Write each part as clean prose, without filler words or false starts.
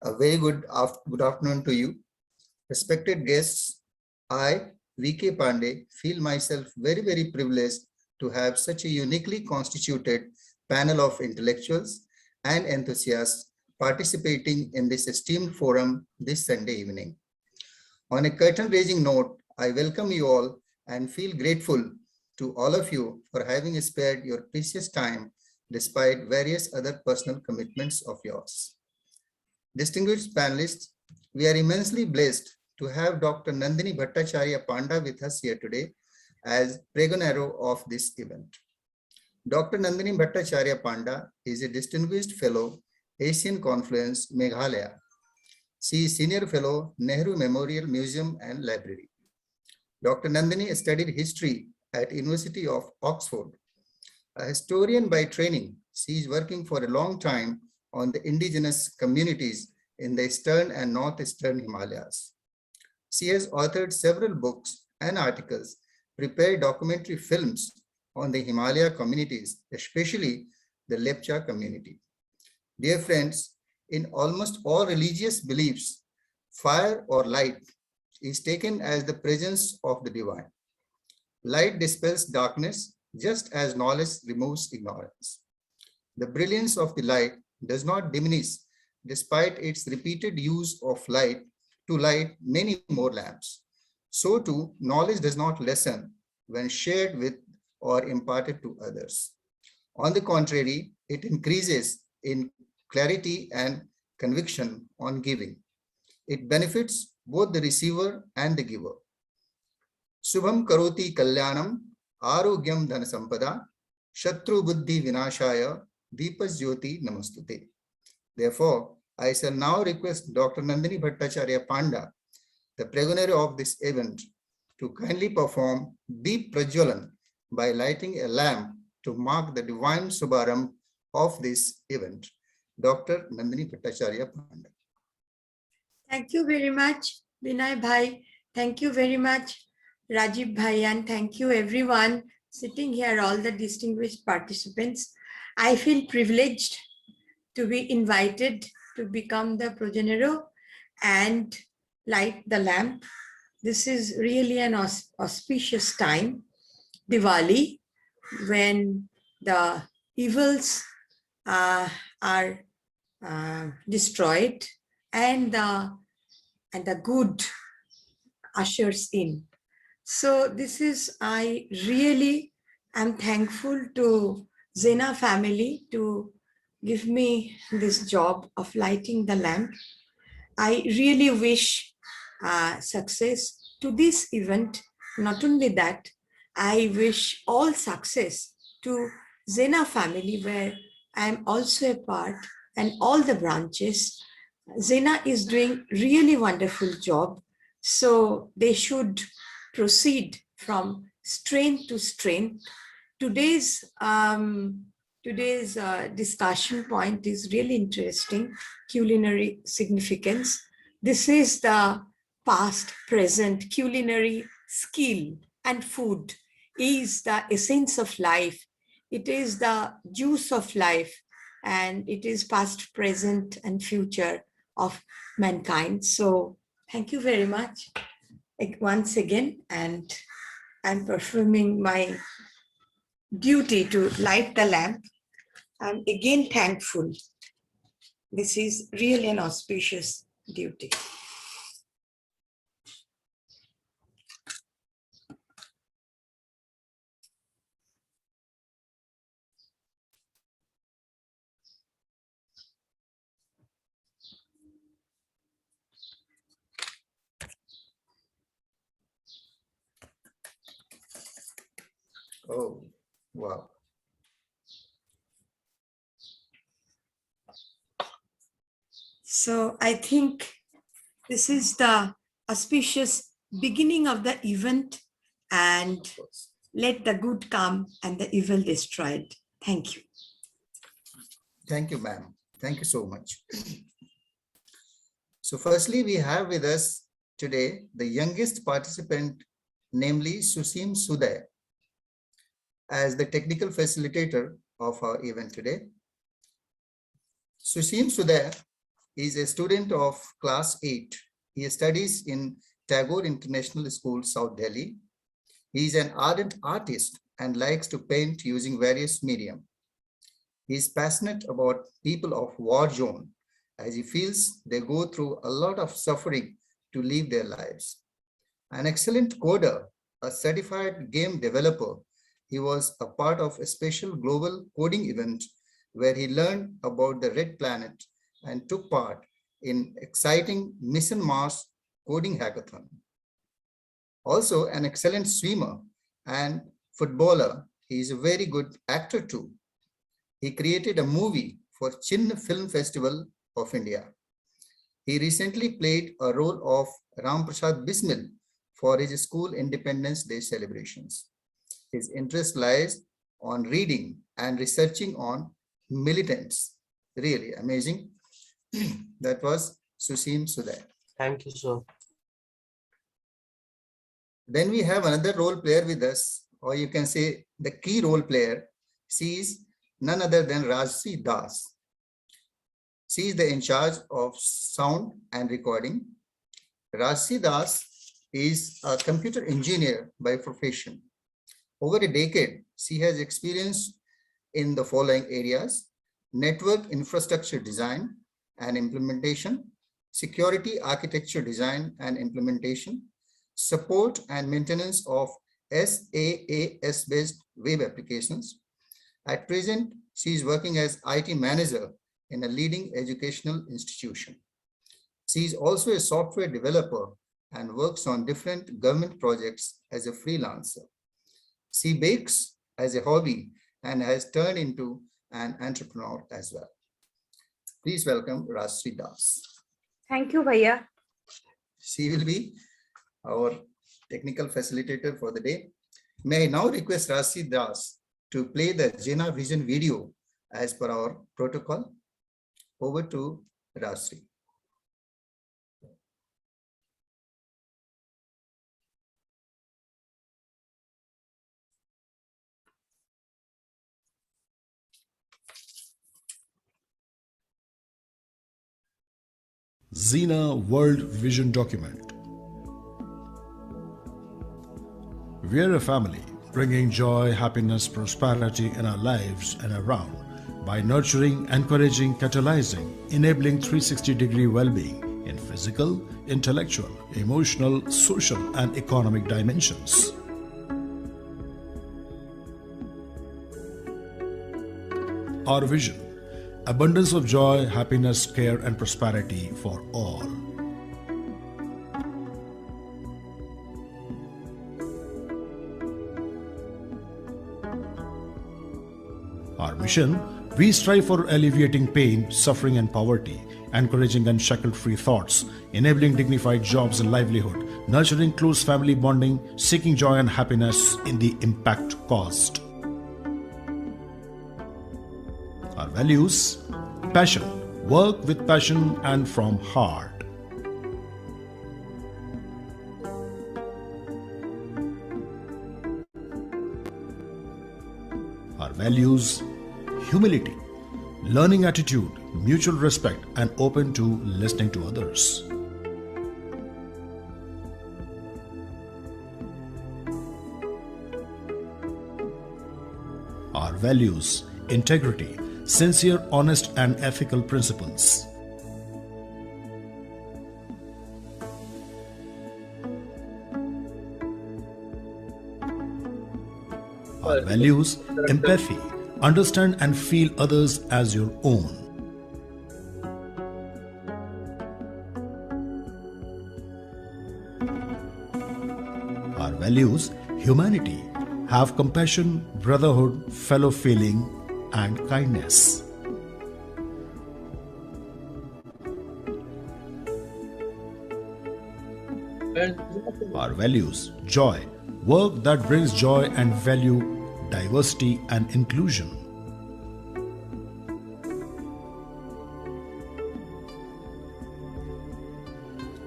A very good afternoon to you. Respected guests, I, V.K. Pandey, feel myself very privileged to have such a uniquely constituted panel of intellectuals and enthusiasts participating in this esteemed forum this Sunday evening. On a curtain-raising note, I welcome you all and feel grateful to all of you for having spared your precious time despite various other personal commitments of yours. Distinguished panelists, we are immensely blessed to have Dr. Nandini Bhattacharya Panda with us here today as pregonero of this event. Dr. Nandini Bhattacharya Panda is a distinguished fellow, Asian Confluence, Meghalaya. She is senior fellow, Nehru Memorial Museum and Library. Dr. Nandini studied history at University of Oxford. A historian by training, she is working for a long time on the indigenous communities in the eastern and northeastern Himalayas. She has authored several books and articles, prepared documentary films on the Himalaya communities, especially the Lepcha community. Dear friends, in almost all religious beliefs, fire or light is taken as the presence of the divine. Light dispels darkness just as knowledge removes ignorance. The brilliance of the light does not diminish despite its repeated use of light to light many more lamps. So too, knowledge does not lessen when shared with or imparted to others. On the contrary, it increases in clarity and conviction on giving. It benefits both the receiver and the giver. Subham karoti kalyanam arogyam dhanasampada shatru buddhi vinashaya deepas jyoti namastute. Therefore, I shall now request Dr. Nandini Bhattacharya Panda, the pregonero of this event, to kindly perform Deep Prajwalan by lighting a lamp to mark the divine Subharam of this event. Dr. Nandini Bhattacharya Panda. Thank you very much, Vinay Bhai. Thank you very much, Rajiv Bhai, and thank you everyone sitting here, all the distinguished participants. I feel privileged to be invited to become the progenero and light the lamp. This is really an auspicious time, Diwali, when the evils are destroyed and the good ushers in. So this is, I really am thankful to Zena family to give me this job of lighting the lamp. I really wish success to this event. Not only that, I wish all success to Zena family, where I am also a part, and all the branches. Zena is doing really wonderful job. So they should proceed from strength to strength. Today's discussion point is really interesting, culinary significance. This is the past, present, culinary skill and food is the essence of life. It is the juice of life, and it is past, present, and future of mankind. So thank you very much once again, and I'm performing my duty to light the lamp. I'm again thankful. This is really an auspicious duty. Oh, wow. So I think this is the auspicious beginning of the event, and let the good come and the evil destroyed. Thank you. Thank you, ma'am. Thank you so much. So firstly, we have with us today the youngest participant, namely Susim Suday, as the technical facilitator of our event today. Susim Suday is a student of class 8. He studies in Tagore International School, South Delhi. He is an ardent artist and likes to paint using various medium. He is passionate about people of war zone as he feels they go through a lot of suffering to live their lives. An excellent coder, a certified game developer, he was a part of a special global coding event where he learned about the Red Planet and took part in exciting Mission Mars coding hackathon. Also an excellent swimmer and footballer, he is a very good actor too. He created a movie for Chin Film Festival of India. He recently played a role of Ram Prasad Bismil for his school Independence Day celebrations. His interest lies on reading and researching on militants. Really amazing. That was Susim Sudai. Thank you, sir. Then we have another role player with us, or you can say the key role player. She is none other than Rajshri Das. She is the in charge of sound and recording. Rajshri Das is a computer engineer by profession. Over a decade, she has experience in the following areas: network infrastructure design and implementation, security architecture design and implementation, support and maintenance of SaaS-based web applications. At present, she is working as IT manager in a leading educational institution. She is also a software developer and works on different government projects as a freelancer. She bakes as a hobby and has turned into an entrepreneur as well. Please welcome Rajshri Das. Thank you, Bhaiya. She will be our technical facilitator for the day. May I now request Rajshri Das to play the Jena Vision video as per our protocol. Over to Rajshri. Xena World Vision Document. We are a family bringing joy, happiness, prosperity in our lives and around by nurturing, encouraging, catalyzing, enabling 360-degree well-being in physical, intellectual, emotional, social, and economic dimensions. Our vision: abundance of joy, happiness, care, and prosperity for all. Our mission: we strive for alleviating pain, suffering, and poverty, encouraging unshackled-free thoughts, enabling dignified jobs and livelihood, nurturing close family bonding, seeking joy and happiness in the impact caused. Our values: passion, work with passion and from heart. Our values: humility, learning attitude, mutual respect, and open to listening to others. Our values: integrity, sincere, honest, and ethical principles. Our values: empathy, understand and feel others as your own. Our values: humanity, have compassion, brotherhood, fellow feeling, and kindness. Our values: joy, work that brings joy and value, diversity and inclusion.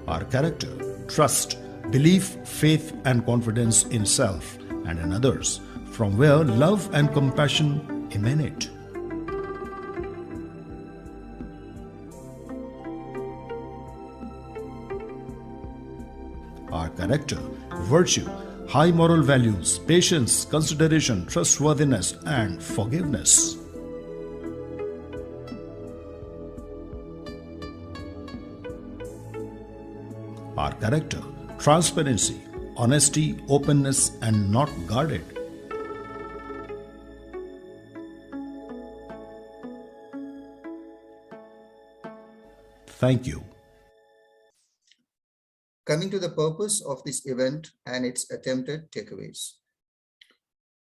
Our character: trust, belief, faith, and confidence in self and in others, from where love and compassion emanate. Our character, virtue, high moral values, patience, consideration, trustworthiness, and forgiveness. Our character, transparency, honesty, openness, and not guarded. Thank you. Coming to the purpose of this event and its attempted takeaways.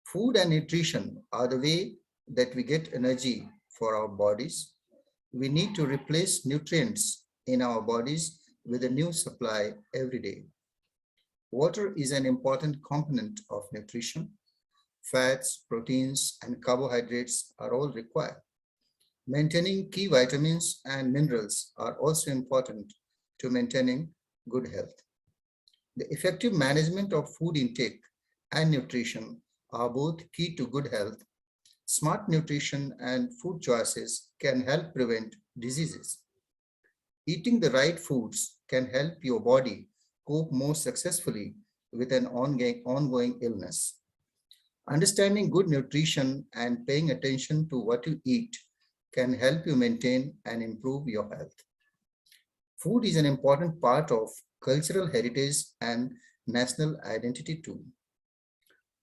Food and nutrition are the way that we get energy for our bodies. We need to replace nutrients in our bodies with a new supply every day. Water is an important component of nutrition. Fats, proteins, and carbohydrates are all required. Maintaining key vitamins and minerals are also important to maintaining good health. The effective management of food intake and nutrition are both key to good health. Smart nutrition and food choices can help prevent diseases. Eating the right foods can help your body cope more successfully with an ongoing illness. Understanding good nutrition and paying attention to what you eat can help you maintain and improve your health. Food is an important part of cultural heritage and national identity too.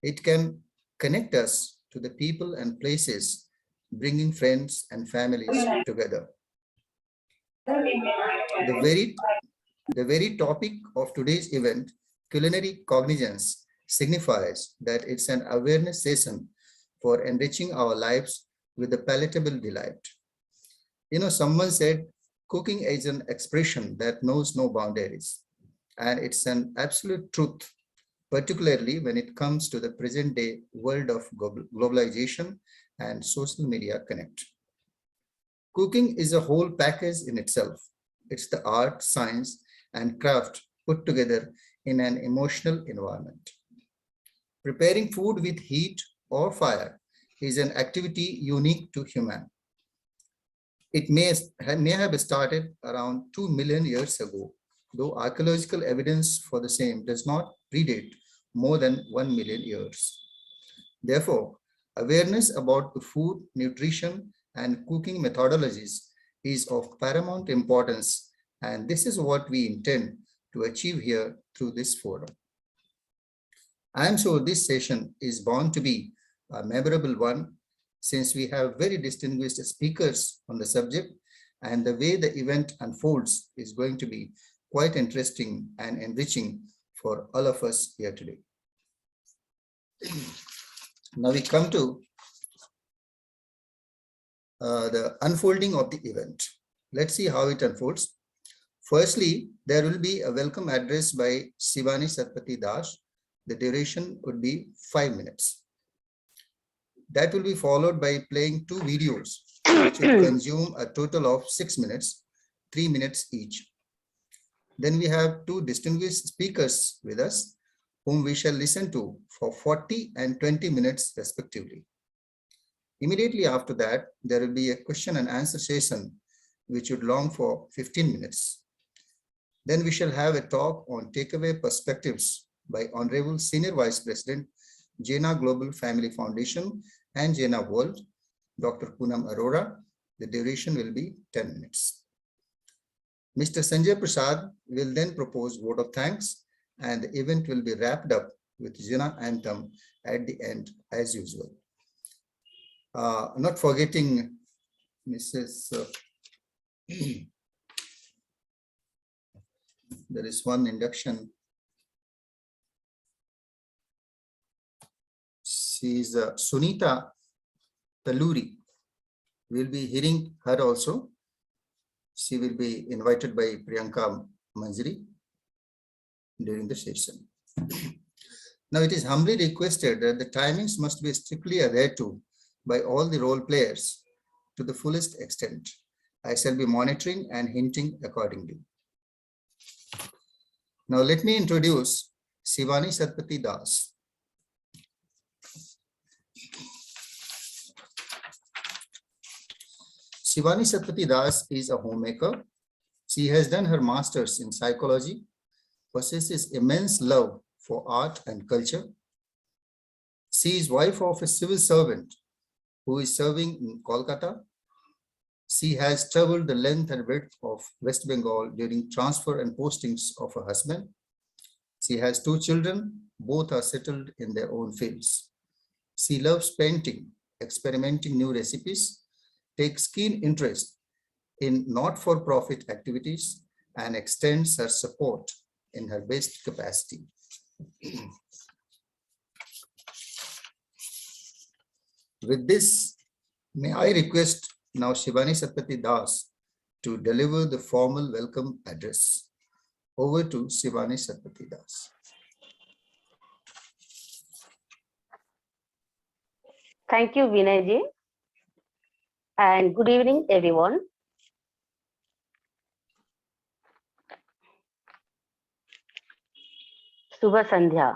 It can connect us to the people and places, bringing friends and families together. The very topic of today's event, culinary cognizance, signifies that it's an awareness session for enriching our lives with a palatable delight. You know, someone said, cooking is an expression that knows no boundaries. And it's an absolute truth, particularly when it comes to the present day world of globalization and social media connect. Cooking is a whole package in itself. It's the art, science, and craft put together in an emotional environment. Preparing food with heat or fire is an activity unique to human. It may have started around 2 million years ago, though archaeological evidence for the same does not predate more than 1 million years. Therefore, awareness about the food, nutrition, and cooking methodologies is of paramount importance, and this is what we intend to achieve here through this forum. I am sure this session is bound to be a memorable one, since we have very distinguished speakers on the subject, and the way the event unfolds is going to be quite interesting and enriching for all of us here today. Now we come to the unfolding of the event. Let's see how it unfolds. Firstly, there will be a welcome address by Shivani Satpathy Das. The duration would be 5 minutes. That will be followed by playing 2 videos, which will consume a total of 6 minutes, 3 minutes each. Then we have 2 distinguished speakers with us, whom we shall listen to for 40 and 20 minutes respectively. Immediately after that, there will be a question and answer session, which would long for 15 minutes. Then we shall have a talk on takeaway perspectives by Honorable Senior Vice President, Jena Global Family Foundation and Jena World, Dr. Poonam Arora. The duration will be 10 minutes. Mr. Sanjay Prasad will then propose vote of thanks, and the event will be wrapped up with Jena anthem at the end as usual. Not forgetting Mrs. There is one induction. She is Sunita Taluri. We'll be hearing her also. She will be invited by Priyanka Manjari during the session. Now it is humbly requested that the timings must be strictly adhered to by all the role players to the fullest extent. I shall be monitoring and hinting accordingly. Now let me introduce Shivani Satpathy Das. Shivani Satpathy Das is a homemaker. She has done her master's in psychology possesses immense love for art and culture. She is wife of a civil servant who is serving in Kolkata. She has traveled the length and breadth of West Bengal during transfer and postings of her husband. She has 2 children, both are settled in their own fields. She loves painting, experimenting new recipes, takes keen interest in not-for-profit activities, and extends her support in her best capacity. With this, may I request now Shivani Satpathy Das to deliver the formal welcome address. Over to Shivani Satpathy Das. Thank you, Vinay ji. And good evening, everyone. शुभ संध्या।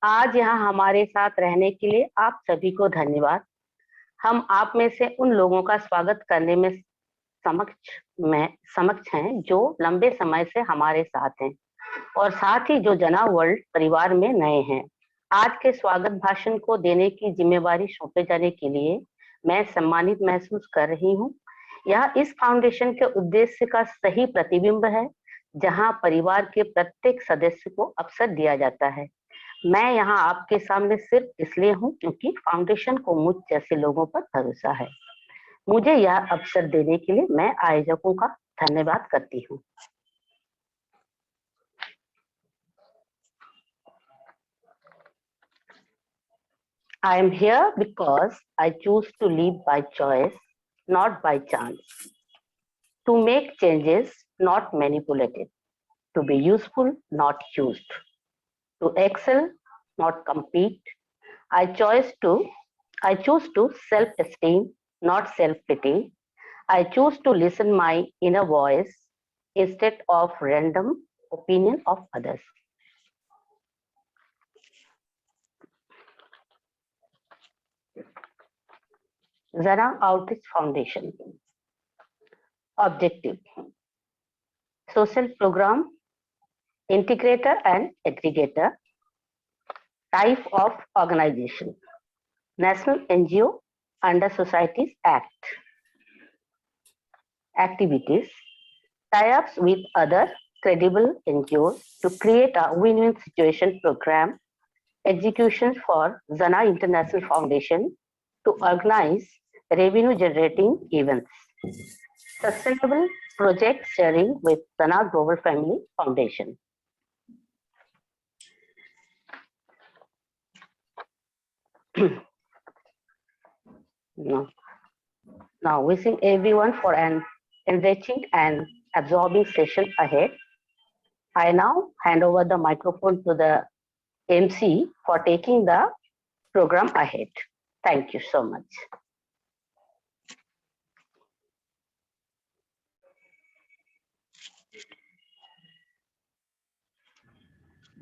आज यहाँ हमारे साथ रहने के लिए आप सभी को धन्यवाद। हम आप में से उन लोगों का स्वागत करने में समक्ष हैं जो लंबे समय से हमारे साथ हैं और साथ ही जो जना वर्ल्ड परिवार में नए हैं। आज के स्वागत भाषण को देने की जिम्मेवारी सौंपे जाने के लिए मैं सम्मानित महसूस कर रही हूँ। यह इस फाउंडेशन के उद्देश्य का सही प्रतिबिंब है, जहां परिवार के प्रत्येक सदस्य को अवसर दिया जाता है। मैं यहाँ आपके सामने सिर्फ इसलिए हूँ क्योंकि फाउंडेशन को मुझ जैसे लोगों पर भरोसा है। मुझे यह अवसर देने के लिए मैं आयोजकों का धन्यवाद करती हूँ। I am here because I choose to live by choice, not by chance. To make changes, not manipulated. To be useful, not used. To excel, not compete. I choose to self-esteem, not self-pity. I choose to listen my inner voice instead of random opinion of others. Zana Outreach Foundation. Objective: social program, integrator and aggregator. Type of organization: National NGO under Societies Act. Activities: tie-ups with other credible NGOs to create a win-win situation program. Execution for Zana International Foundation to organize revenue-generating events. Sustainable project sharing with Zana Global Family Foundation. Now, wishing everyone for an enriching and absorbing session ahead. I now hand over the microphone to the MC for taking the program ahead. Thank you so much.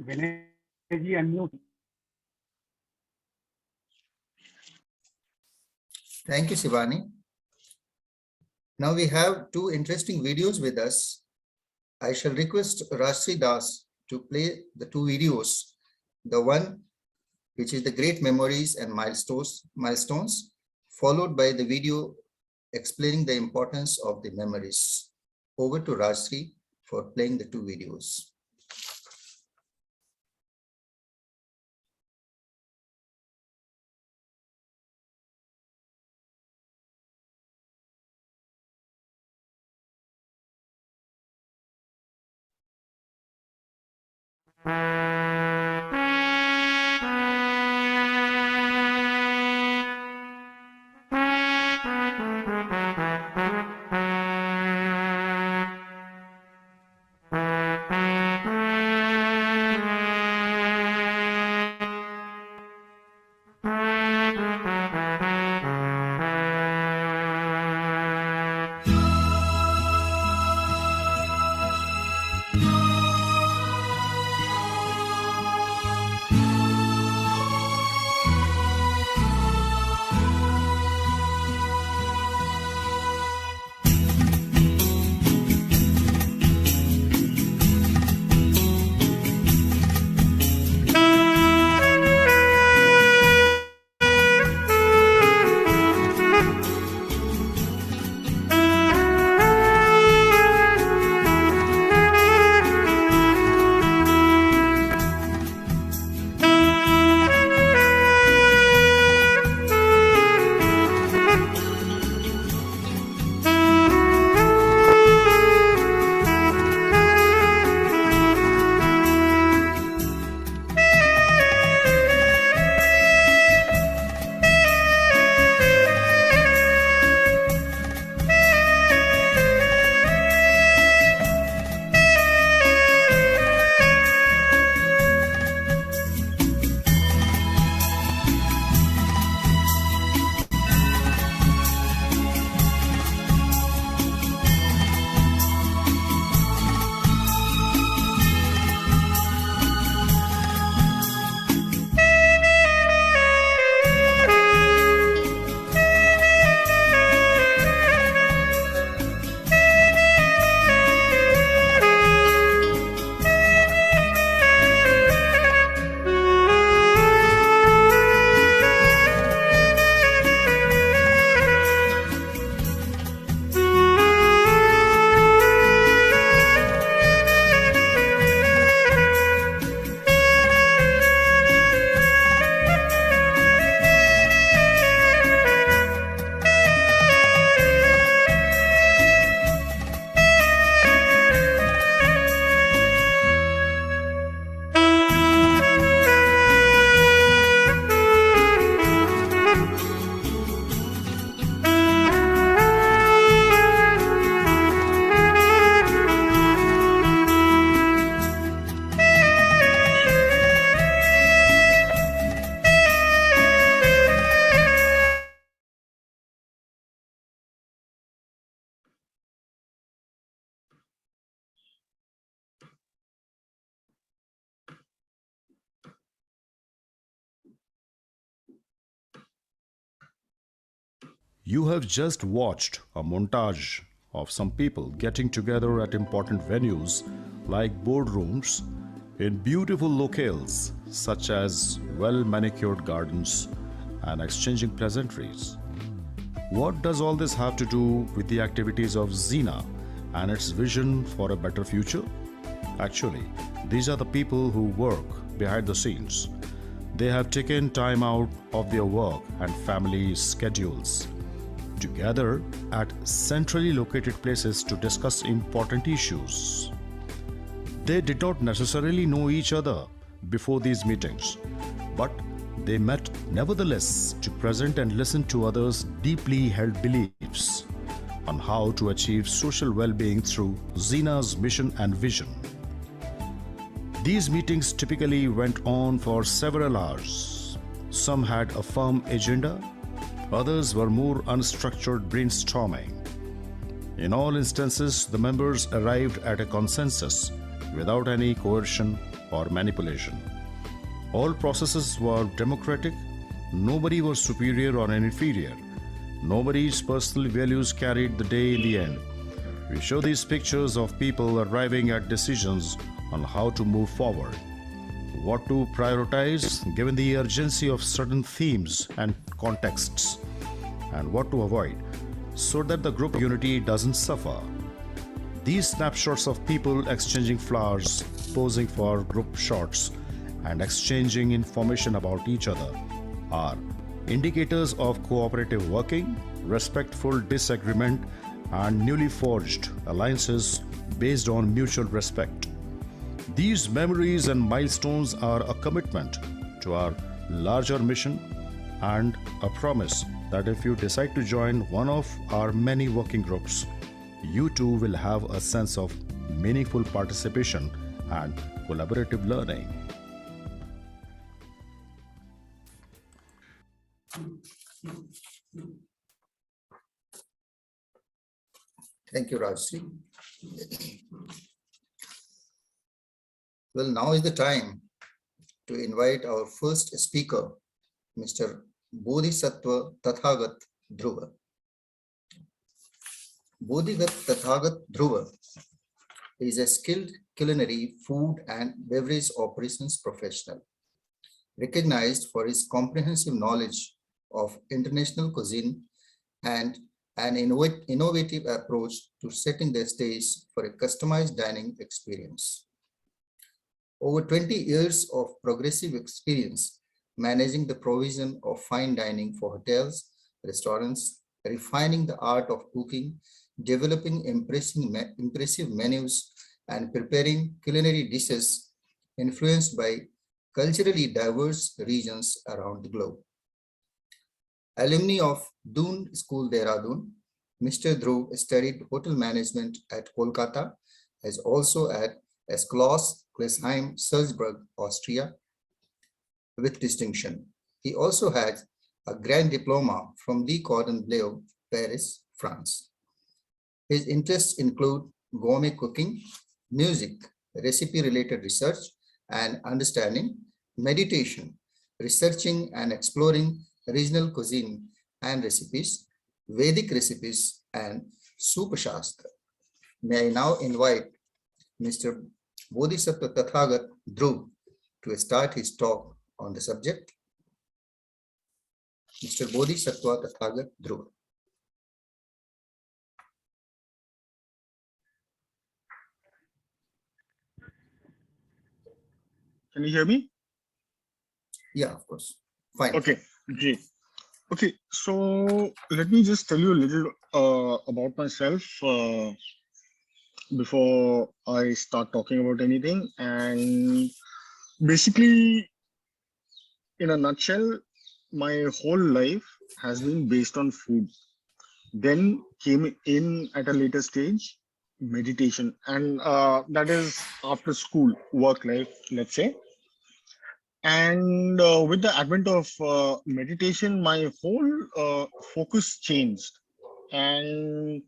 Vinay ji, unmute. Thank you, Shivani. Now we have 2 interesting videos with us. I shall request Rashri Das to play the 2 videos. The one which is the great memories and milestones, followed by the video explaining the importance of the memories. Over to Rashri for playing the 2 videos. You have just watched a montage of some people getting together at important venues like boardrooms in beautiful locales such as well-manicured gardens and exchanging pleasantries. What does all this have to do with the activities of Xena and its vision for a better future? Actually, these are the people who work behind the scenes. They have taken time out of their work and family schedules to gather at centrally located places to discuss important issues. They did not necessarily know each other before these meetings, but they met nevertheless to present and listen to others' deeply held beliefs on how to achieve social well-being through Xena's mission and vision. These meetings typically went on for several hours. Some had a firm agenda, others were more unstructured brainstorming. In all instances, the members arrived at a consensus without any coercion or manipulation. All processes were democratic. Nobody was superior or inferior. Nobody's personal values carried the day in the end. We show these pictures of people arriving at decisions on how to move forward, what to prioritize given the urgency of certain themes and contexts, and what to avoid so that the group unity doesn't suffer. These snapshots of people exchanging flowers, posing for group shots, and exchanging information about each other are indicators of cooperative working, respectful disagreement, and newly forged alliances based on mutual respect. These memories and milestones are a commitment to our larger mission and a promise that if you decide to join one of our many working groups, you too will have a sense of meaningful participation and collaborative learning. Thank you, Rajshri. Well, now is the time to invite our first speaker, Mr. Bodhisattva Tathagat Dhruva. Bodhisattva Tathagat Dhruva is a skilled culinary, food and beverage operations professional, recognized for his comprehensive knowledge of international cuisine and an innovative approach to setting the stage for a customized dining experience. Over 20 years of progressive experience managing the provision of fine dining for hotels, restaurants, refining the art of cooking, developing impressive menus, and preparing culinary dishes influenced by culturally diverse regions around the globe. Alumni of Doon School, Dehradun, Mr. Dhruv studied hotel management at Kolkata, as also at Schloss Glesheim, Salzburg, Austria, with distinction. He also had a grand diploma from Le Cordon Bleu, Paris, France. His interests include gourmet cooking, music, recipe-related research and understanding, meditation, researching and exploring regional cuisine and recipes, Vedic recipes, and Supashastra. May I now invite Mr. Bodhisattva Tathagat Dhruv to start his talk on the subject. Mr. Bodhisattva Tathagat Dhruv. Can you hear me? Yeah, of course. Fine. Okay, great. Okay, so let me just tell you a little about myself before I start talking about anything. And basically, in a nutshell, my whole life has been based on food. Then came in at a later stage, meditation, and that is after school, work life, let's say. And with the advent of meditation, my whole focus changed, and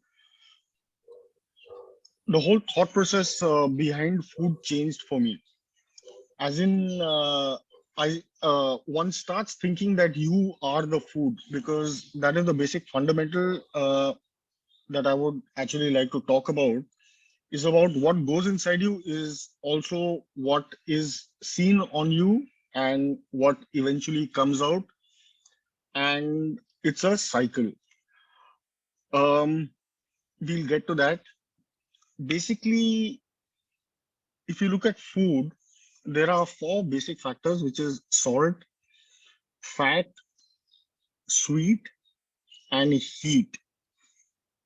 the whole thought process behind food changed for me. As in, one starts thinking that you are the food, because that is the basic fundamental that I would actually like to talk about, is about what goes inside you is also what is seen on you and what eventually comes out, and it's a cycle. um we'll get to that. Basically, if you look at food, there are four basic factors, which is salt, fat, sweet, and heat.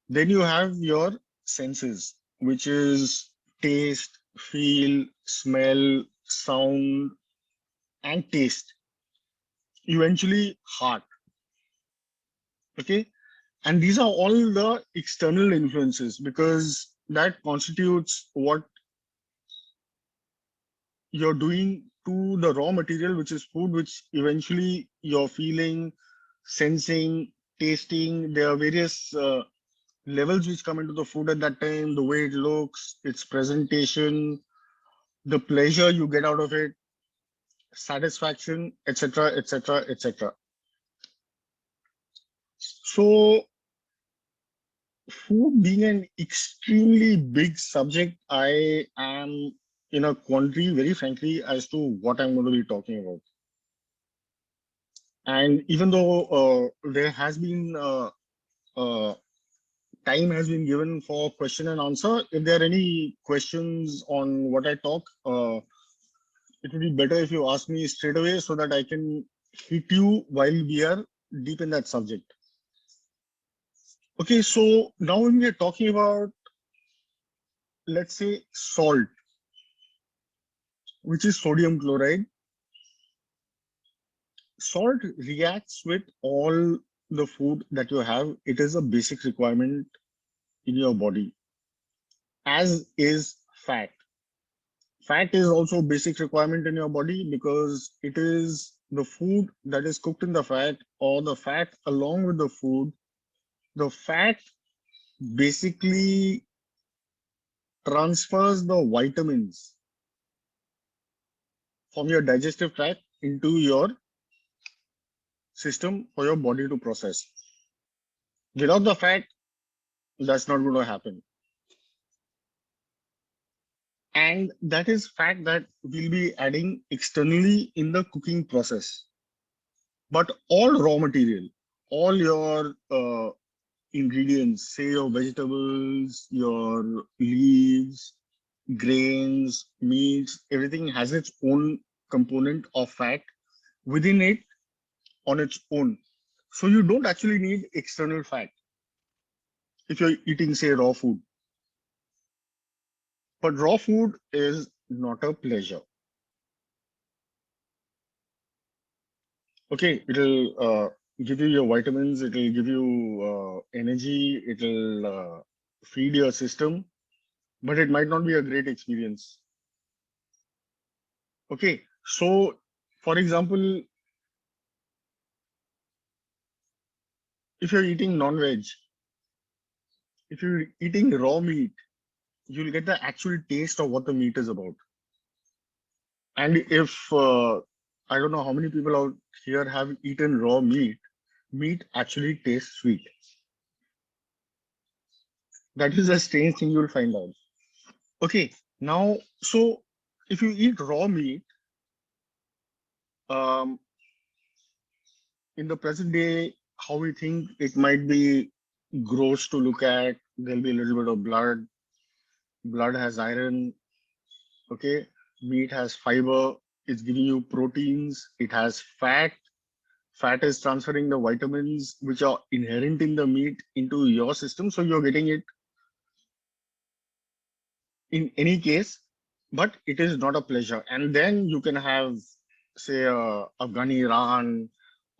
Then you have your senses, which is taste, feel, smell, sound, and taste. Eventually, heart. Okay. And these are all the external influences, because that constitutes what you're doing to the raw material, which is food, which eventually you're feeling, sensing, tasting. There are various levels which come into the food at that time, the way it looks, its presentation, the pleasure you get out of it, satisfaction, etc., etc., etc. So, food being an extremely big subject, I am in a quandary, very frankly, as to what I'm going to be talking about. And even though there has been time has been given for question and answer, if there are any questions on what I talk, it would be better if you ask me straight away so that I can hit you while we are deep in that subject. Okay, so now when we are talking about, let's say, salt, which is sodium chloride, salt reacts with all the food that you have. It is a basic requirement in your body, as is fat. Fat is also a basic requirement in your body, because it is the food that is cooked in the fat, or the fat along with the food. The fat basically transfers the vitamins from your digestive tract into your system for your body to process. Without the fat, that's not going to happen. And that is fat that we'll be adding externally in the cooking process. But all raw material, all your ingredients, say your vegetables, your leaves, grains, meats, everything has its own component of fat within it on its own. So you don't actually need external fat if you're eating, say, raw food. But raw food is not a pleasure. Okay, it'll give you your vitamins, it'll give you energy, it'll feed your system, but it might not be a great experience. Okay, so for example, if you're eating non-veg, if you're eating raw meat, you'll get the actual taste of what the meat is about. And if I don't know how many people out here have eaten raw meat, meat actually tastes sweet. That is a strange thing you'll find out. Okay, now, so if you eat raw meat, um, in the present day, how we think it might be gross to look at, there'll be a little bit of blood. Blood has iron. Okay, meat has fiber. It's giving you proteins. It has fat. Fat is transferring the vitamins which are inherent in the meat into your system. So you're getting it in any case, but it is not a pleasure. And then you can have, say, a Afghani Ran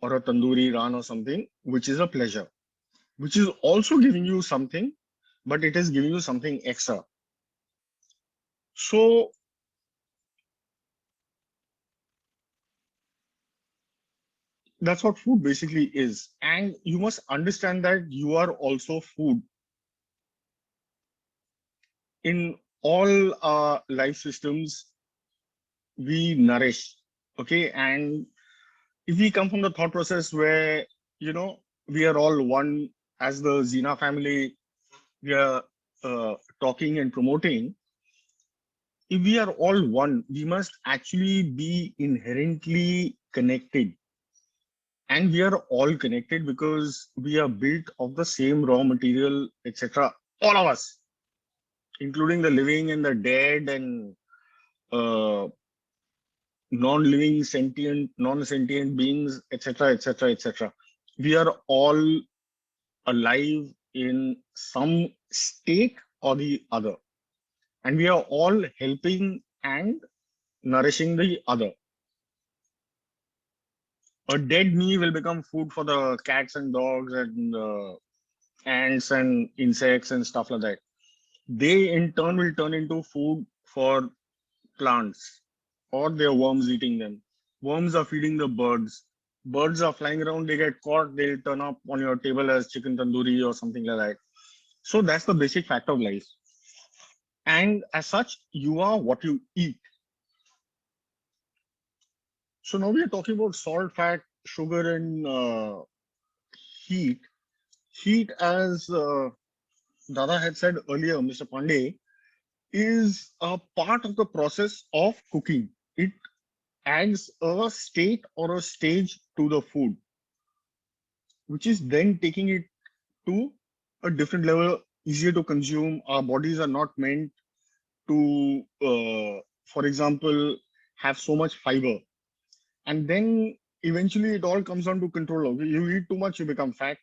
or a Tandoori Ran or something, which is a pleasure, which is also giving you something, but it is giving you something extra. So that's what food basically is. And you must understand that you are also food. In all our life systems, we nourish. Okay, and if we come from the thought process where, you know, we are all one as the Zena family, we are talking and promoting, if we are all one, we must actually be inherently connected. And we are all connected because we are built of the same raw material, etc. All of us, including the living and the dead and uh, non-living, sentient, non-sentient beings, etc., etc., etc. We are all alive in some state or the other, and we are all helping and nourishing the other. A dead me will become food for the cats and dogs and ants and insects and stuff like that. They in turn will turn into food for plants, or their worms eating them. Worms are feeding the birds. Birds are flying around, they get caught, they'll turn up on your table as chicken tandoori or something like that. So that's the basic fact of life. And as such, you are what you eat. So now we are talking about salt, fat, sugar, and heat. Heat, as Dada had said earlier, Mr. Pandey, is a part of the process of cooking. It adds a state or a stage to the food, which is then taking it to a different level, easier to consume. Our bodies are not meant to, for example, have so much fiber. And then eventually it all comes down to control. You eat too much, you become fat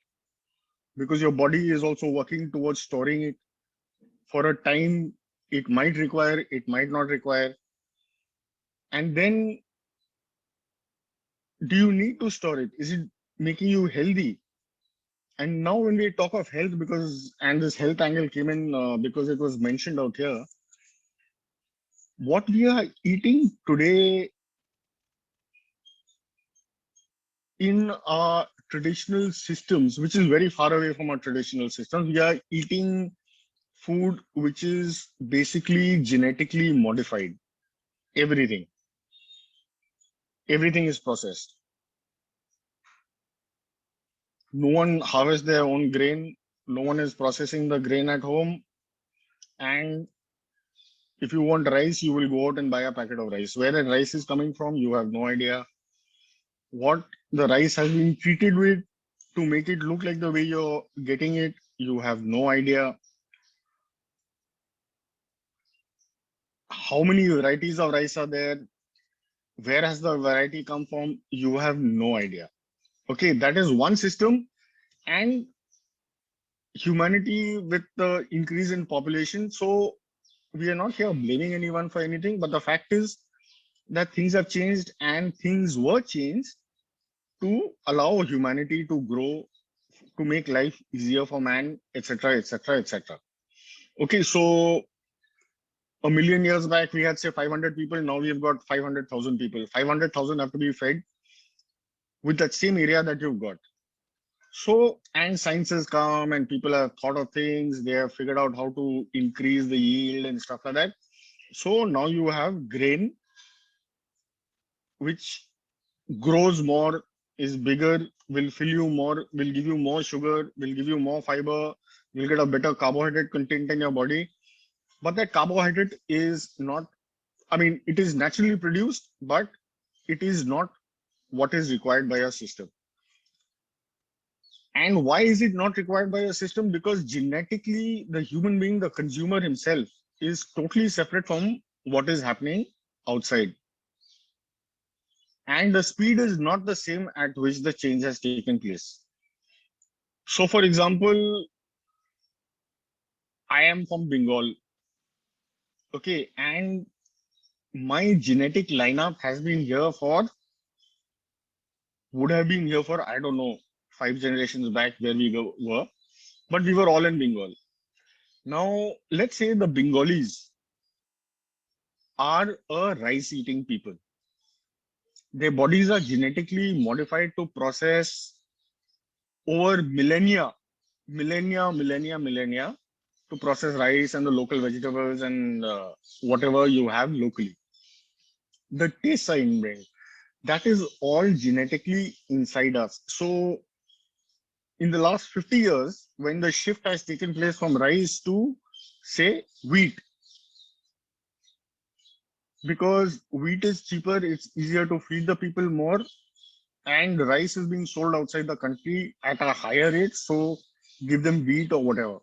because your body is also working towards storing it for a time. It might require, it might not require. And then, do you need to store it? Is it making you healthy? And now when we talk of health, because, and this health angle came in because it was mentioned out here, what we are eating today in our traditional systems, which is very far away from our traditional systems, we are eating food which is basically genetically modified. Everything is processed. No one harvests their own grain. No one is processing the grain at home. And if you want rice, you will go out and buy a packet of rice. Where the rice is coming from, you have no idea. What the rice has been treated with to make it look like the way you're getting it, you have no idea. How many varieties of rice are there? Where has the variety come from? You have no idea. Okay, that is one system. And humanity with the increase in population. So we are not here blaming anyone for anything, but the fact is that things have changed and things were changed to allow humanity to grow, to make life easier for man, etc., etc., etc. Okay, so a million years back, we had say 500 people. Now we've got 500,000 people. 500,000 have to be fed with that same area that you've got. So, and science has come and people have thought of things. They have figured out how to increase the yield and stuff like that. So now you have grain, which grows more, is bigger, will fill you more, will give you more sugar, will give you more fiber, you'll get a better carbohydrate content in your body. But that carbohydrate is not, I mean, it is naturally produced, but it is not what is required by your system. And why is it not required by your system? Because genetically, the human being, the consumer himself, is totally separate from what is happening outside. And the speed is not the same at which the change has taken place. So, for example, I am from Bengal. Okay, and my genetic lineup has been here for, would have been here for, I don't know, 5 generations back where we were, but we were all in Bengal. Now, let's say the Bengalis are a rice eating people. Their bodies are genetically modified to process over millennia to process rice and the local vegetables and whatever you have locally. The tastes are ingrained. that is all genetically inside us. So in the last 50 years, when the shift has taken place from rice to, say, wheat, because wheat is cheaper, it's easier to feed the people more, and rice is being sold outside the country at a higher rate. So give them wheat or whatever.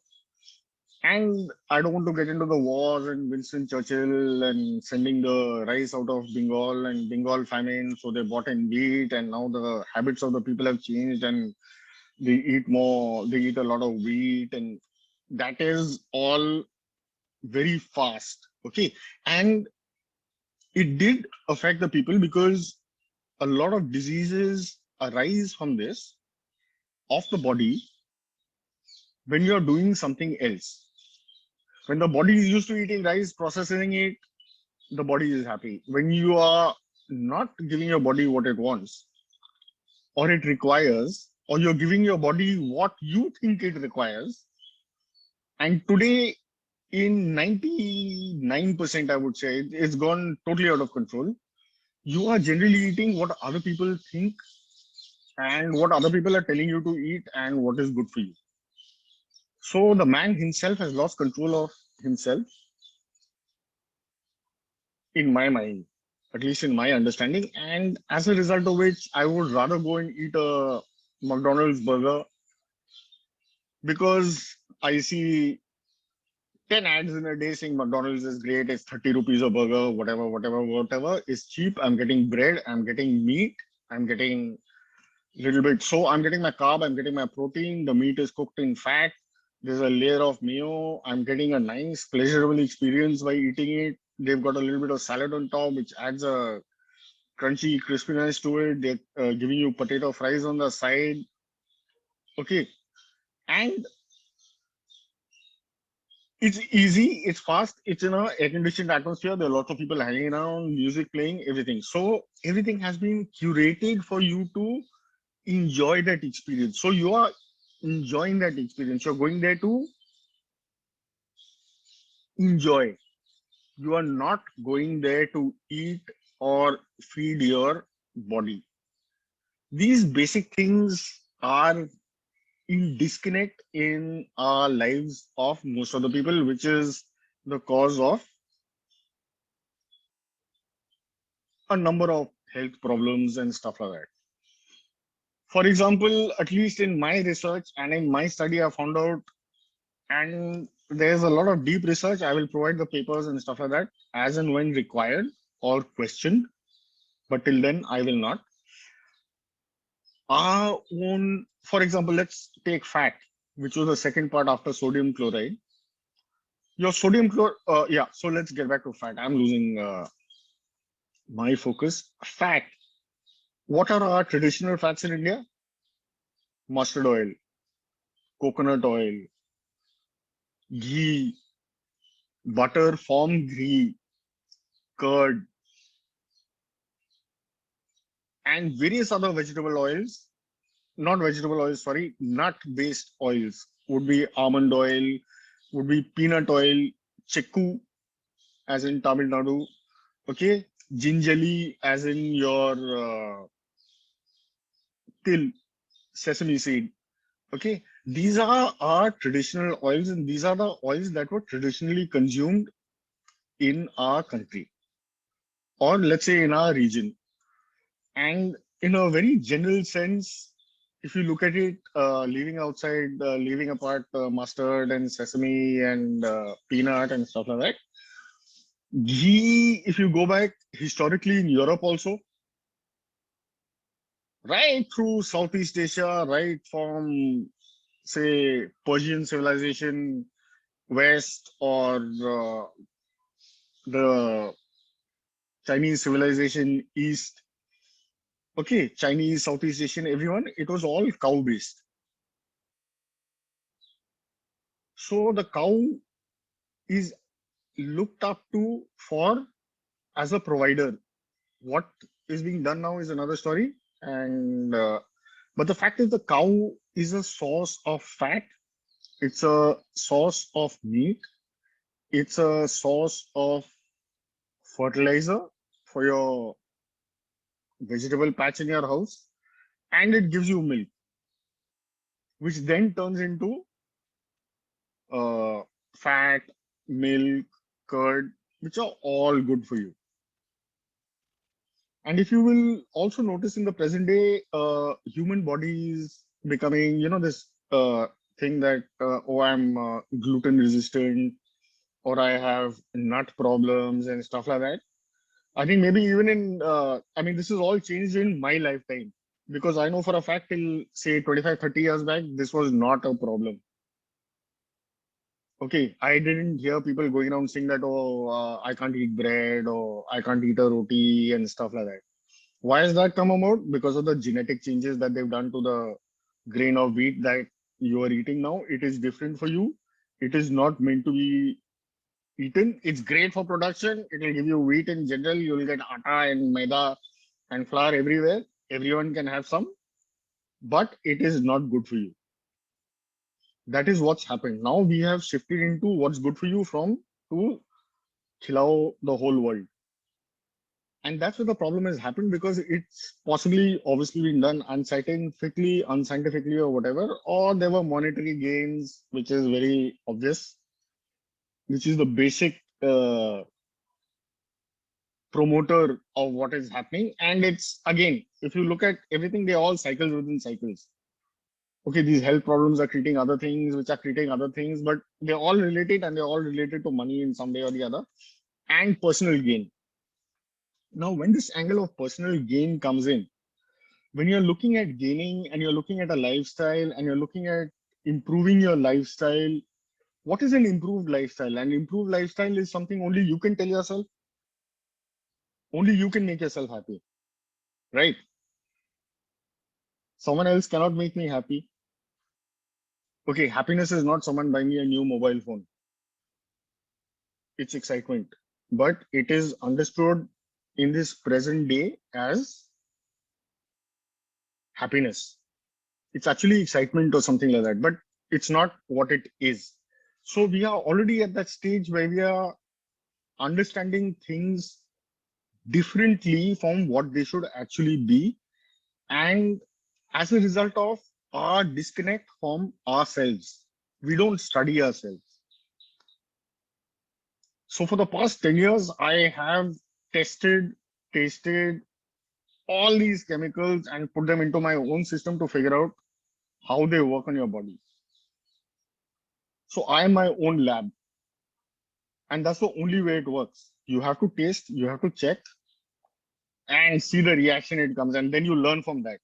And I don't want to get into the war and Winston Churchill and sending the rice out of Bengal and Bengal famine. So they bought in wheat, and now the habits of the people have changed and they eat more, they eat a lot of wheat, and that is all very fast. Okay. And it did affect the people because a lot of diseases arise from this of the body when you're doing something else. When the body is used to eating rice, processing it, the body is happy. When you are not giving your body what it wants or it requires, or you're giving your body what you think it requires, and today in 99%, I would say, it's gone totally out of control. You are generally eating what other people think and what other people are telling you to eat and what is good for you. So the man himself has lost control of himself, in my mind, at least in my understanding. And as a result of which, I would rather go and eat a McDonald's burger because I see 10 ads in a day saying McDonald's is great, it's 30 rupees a burger, whatever is cheap. I'm getting bread, I'm getting meat, I'm getting little bit. So I'm getting my carb, I'm getting my protein, the meat is cooked in fat, there's a layer of mayo, I'm getting a nice pleasurable experience by eating it. They've got a little bit of salad on top, which adds a crunchy crispiness to it. They're giving you potato fries on the side. Okay. And it's easy, it's fast, it's in a air-conditioned atmosphere. There are lots of people hanging around, music playing, everything. So everything has been curated for you to enjoy that experience. So you are enjoying that experience. You're going there to enjoy. You are not going there to eat or feed your body. These basic things are in disconnect in our lives of most of the people, which is the cause of a number of health problems and stuff like that. For example, at least in my research and in my study, I found out, and there's a lot of deep research. I will provide the papers and stuff like that as and when required or questioned, but till then, I will not. Our own, for example, let's take fat, which was the second part after sodium chloride. Your sodium chloride, yeah, so let's get back to fat. I'm losing my focus. Fat. What are our traditional fats in India? Mustard oil, coconut oil, ghee, butter from ghee, curd, and various other vegetable oils. Not vegetable oils, sorry, nut-based oils would be almond oil, would be peanut oil, chekku, as in Tamil Nadu, okay, gingerly, as in your till, sesame seed, okay. These are our traditional oils, and these are the oils that were traditionally consumed in our country, or let's say in our region. And in a very general sense, if you look at it, leaving apart mustard and sesame and peanut and stuff like that, ghee, if you go back historically in Europe also, right through Southeast Asia, right from, say, Persian civilization west, or the Chinese civilization east, okay, Chinese, Southeast Asian, everyone, it was all cow based. So the cow is looked up to for as a provider. What is being done now is another story. And but the fact is, the cow is a source of fat. It's a source of meat. It's a source of fertilizer for your vegetable patch in your house, and it gives you milk, which then turns into fat, milk, curd, which are all good for you. And if you will also notice in the present day, human body is becoming, this thing that, oh, I'm gluten resistant, or I have nut problems and stuff like that. I think maybe even this is all changed in my lifetime, because I know for a fact till say 25, 30 years back, this was not a problem. Okay, I didn't hear people going around saying that, oh, I can't eat bread or I can't eat a roti and stuff like that. Why has that come about? Because of the genetic changes that they've done to the grain of wheat that you are eating now. It is different for you. It is not meant to be eaten. It's great for production. It will give you wheat in general. You will get atta and maida and flour everywhere. Everyone can have some, but it is not good for you. That is what's happened. Now we have shifted into what's good for you from to khilao the whole world. And that's where the problem has happened, because it's possibly obviously been done unscientifically or whatever, or there were monetary gains, which is very obvious, which is the basic promoter of what is happening. And it's, again, if you look at everything, they all cycles within cycles. Okay, these health problems are creating other things, which are creating other things, but they're all related, and they're all related to money in some way or the other, and personal gain. Now, when this angle of personal gain comes in, when you're looking at gaining and you're looking at a lifestyle and you're looking at improving your lifestyle, what is an improved lifestyle? An improved lifestyle is something only you can tell yourself. Only you can make yourself happy, right? Someone else cannot make me happy. Okay, happiness is not someone buying me a new mobile phone. It's excitement, but it is understood in this present day as happiness. It's actually excitement or something like that, but it's not what it is. So we are already at that stage where we are understanding things differently from what they should actually be. And as a result of our disconnect from ourselves, we don't study ourselves. So for the past 10 years, I have tasted all these chemicals and put them into my own system to figure out how they work on your body. So I am my own lab. And that's the only way it works. You have to taste, you have to check and see the reaction it comes, and then you learn from that.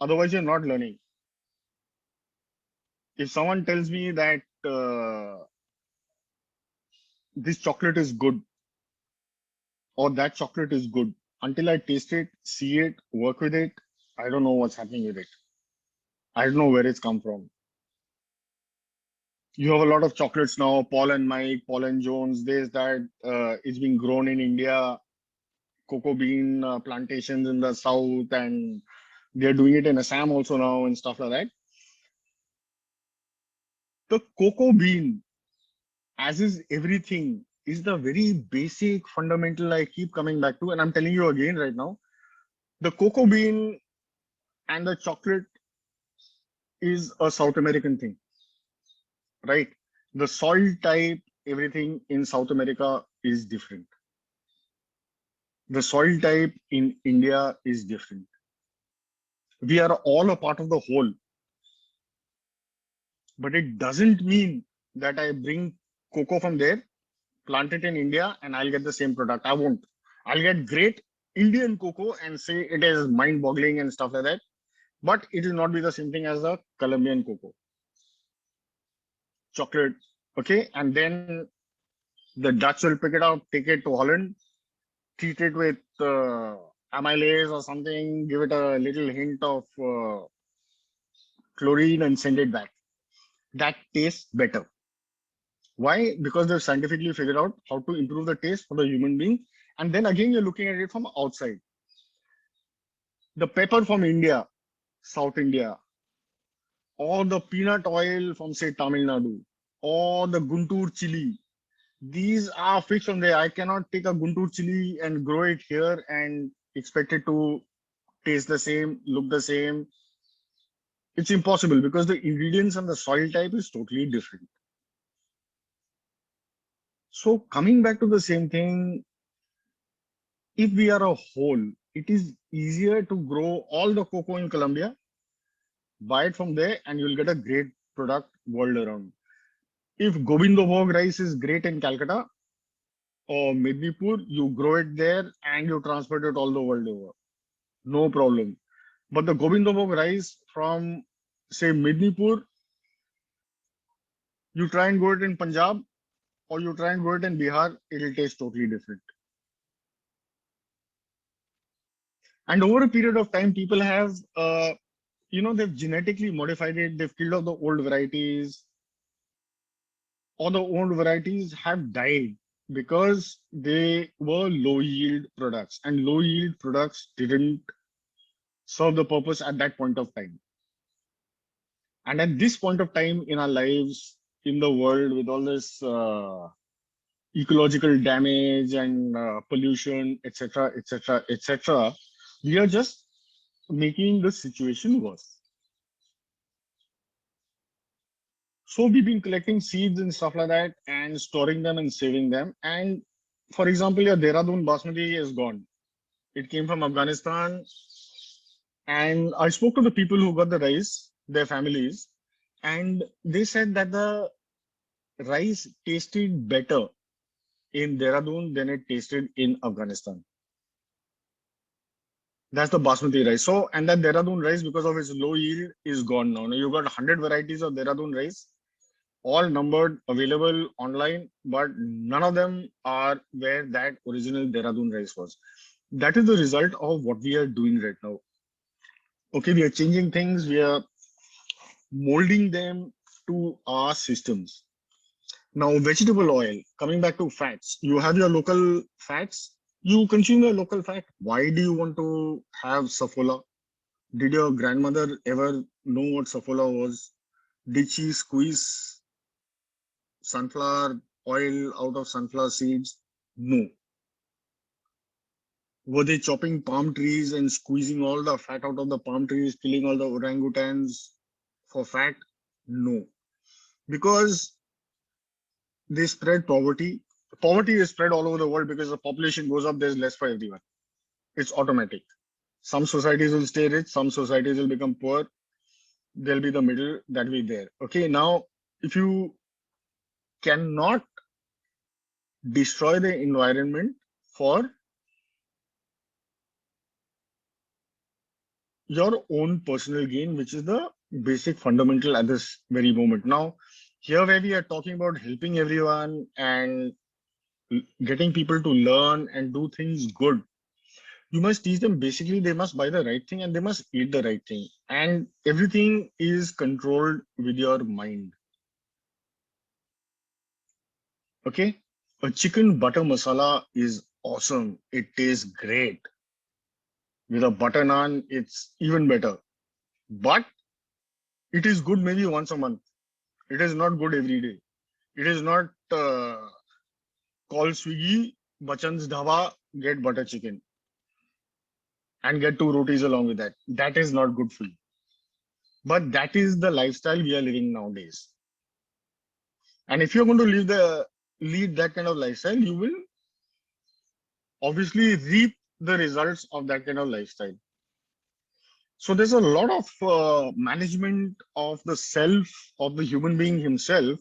Otherwise, you're not learning. If someone tells me that this chocolate is good or that chocolate is good, until I taste it, see it, work with it, I don't know what's happening with it. I don't know where it's come from. You have a lot of chocolates now, Paul and Mike, Paul and Jones, this, that, it's being grown in India, cocoa bean plantations in the south, and they're doing it in Assam also now and stuff like that. The cocoa bean, as is everything, is the very basic fundamental I keep coming back to, and I'm telling you again right now. The cocoa bean and the chocolate is a South American thing, right? The soil type, everything in South America is different. The soil type in India is different. We are all a part of the whole. But it doesn't mean that I bring cocoa from there, plant it in India, and I'll get the same product. I won't. I'll get great Indian cocoa and say it is mind-boggling and stuff like that. But it will not be the same thing as the Colombian cocoa. Chocolate, okay? And then the Dutch will pick it up, take it to Holland, treat it with amylase or something, give it a little hint of chlorine and send it back. That tastes better. Why? Because they've scientifically figured out how to improve the taste for the human being. And then again, you're looking at it from outside. The pepper from India, South India, or the peanut oil from, say, Tamil Nadu, or the Guntur chili. These are fixed from there. I cannot take a Guntur chili and grow it here and expect it to taste the same, look the same. It's impossible because the ingredients and the soil type is totally different. So coming back to the same thing, if we are a whole, it is easier to grow all the cocoa in Colombia, buy it from there, and you'll get a great product world around. If Gobindobhog rice is great in Calcutta or Mednipur, you grow it there and you transport it all the world over. No problem. But the Gobindobhog rice from, say, Mednipur, you try and grow it in Punjab or you try and grow it in Bihar, it'll taste totally different. And over a period of time, people have, they've genetically modified it. They've killed off the old varieties, or the old varieties have died because they were low yield products, and low yield products didn't serve the purpose at that point of time. And at this point of time in our lives, in the world, with all this ecological damage and pollution, etc., etc., etc., we are just making the situation worse. So we've been collecting seeds and stuff like that and storing them and saving them. And for example, your Dehradun Basmati is gone. It came from Afghanistan. And I spoke to the people who got the rice, their families, and they said that the rice tasted better in Dehradun than it tasted in Afghanistan. That's the Basmati rice. So, and that Dehradun rice, because of its low yield, is gone now. Now you've got 100 varieties of Dehradun rice, all numbered, available online, but none of them are where that original Dehradun rice was. That is the result of what we are doing right now. Okay, we are changing things, we are molding them to our systems. Now, vegetable oil, coming back to fats, you have your local fats, you consume your local fat. Why do you want to have Saffola? Did your grandmother ever know what Saffola was? Did she squeeze sunflower oil out of sunflower seeds? No. Were they chopping palm trees and squeezing all the fat out of the palm trees, killing all the orangutans for fat? No. Because they spread poverty. Poverty is spread all over the world because the population goes up, there's less for everyone. It's automatic. Some societies will stay rich, some societies will become poor. There'll be the middle that will be there. Okay, now if you cannot destroy the environment for your own personal gain, which is the basic fundamental at this very moment. Now, here where we are talking about helping everyone and getting people to learn and do things good, you must teach them basically they must buy the right thing and they must eat the right thing. And everything is controlled with your mind. Okay, a chicken butter masala is awesome. It tastes great. With a butter naan, it's even better. But it is good maybe once a month. It is not good every day. It is not call Swiggy, Bachan's Dhaba, get butter chicken and get 2 rotis along with that. That is not good for you. But that is the lifestyle we are living nowadays. And if you're going to lead that kind of lifestyle, you will obviously reap the results of that kind of lifestyle. So there's a lot of management of the self of the human being himself,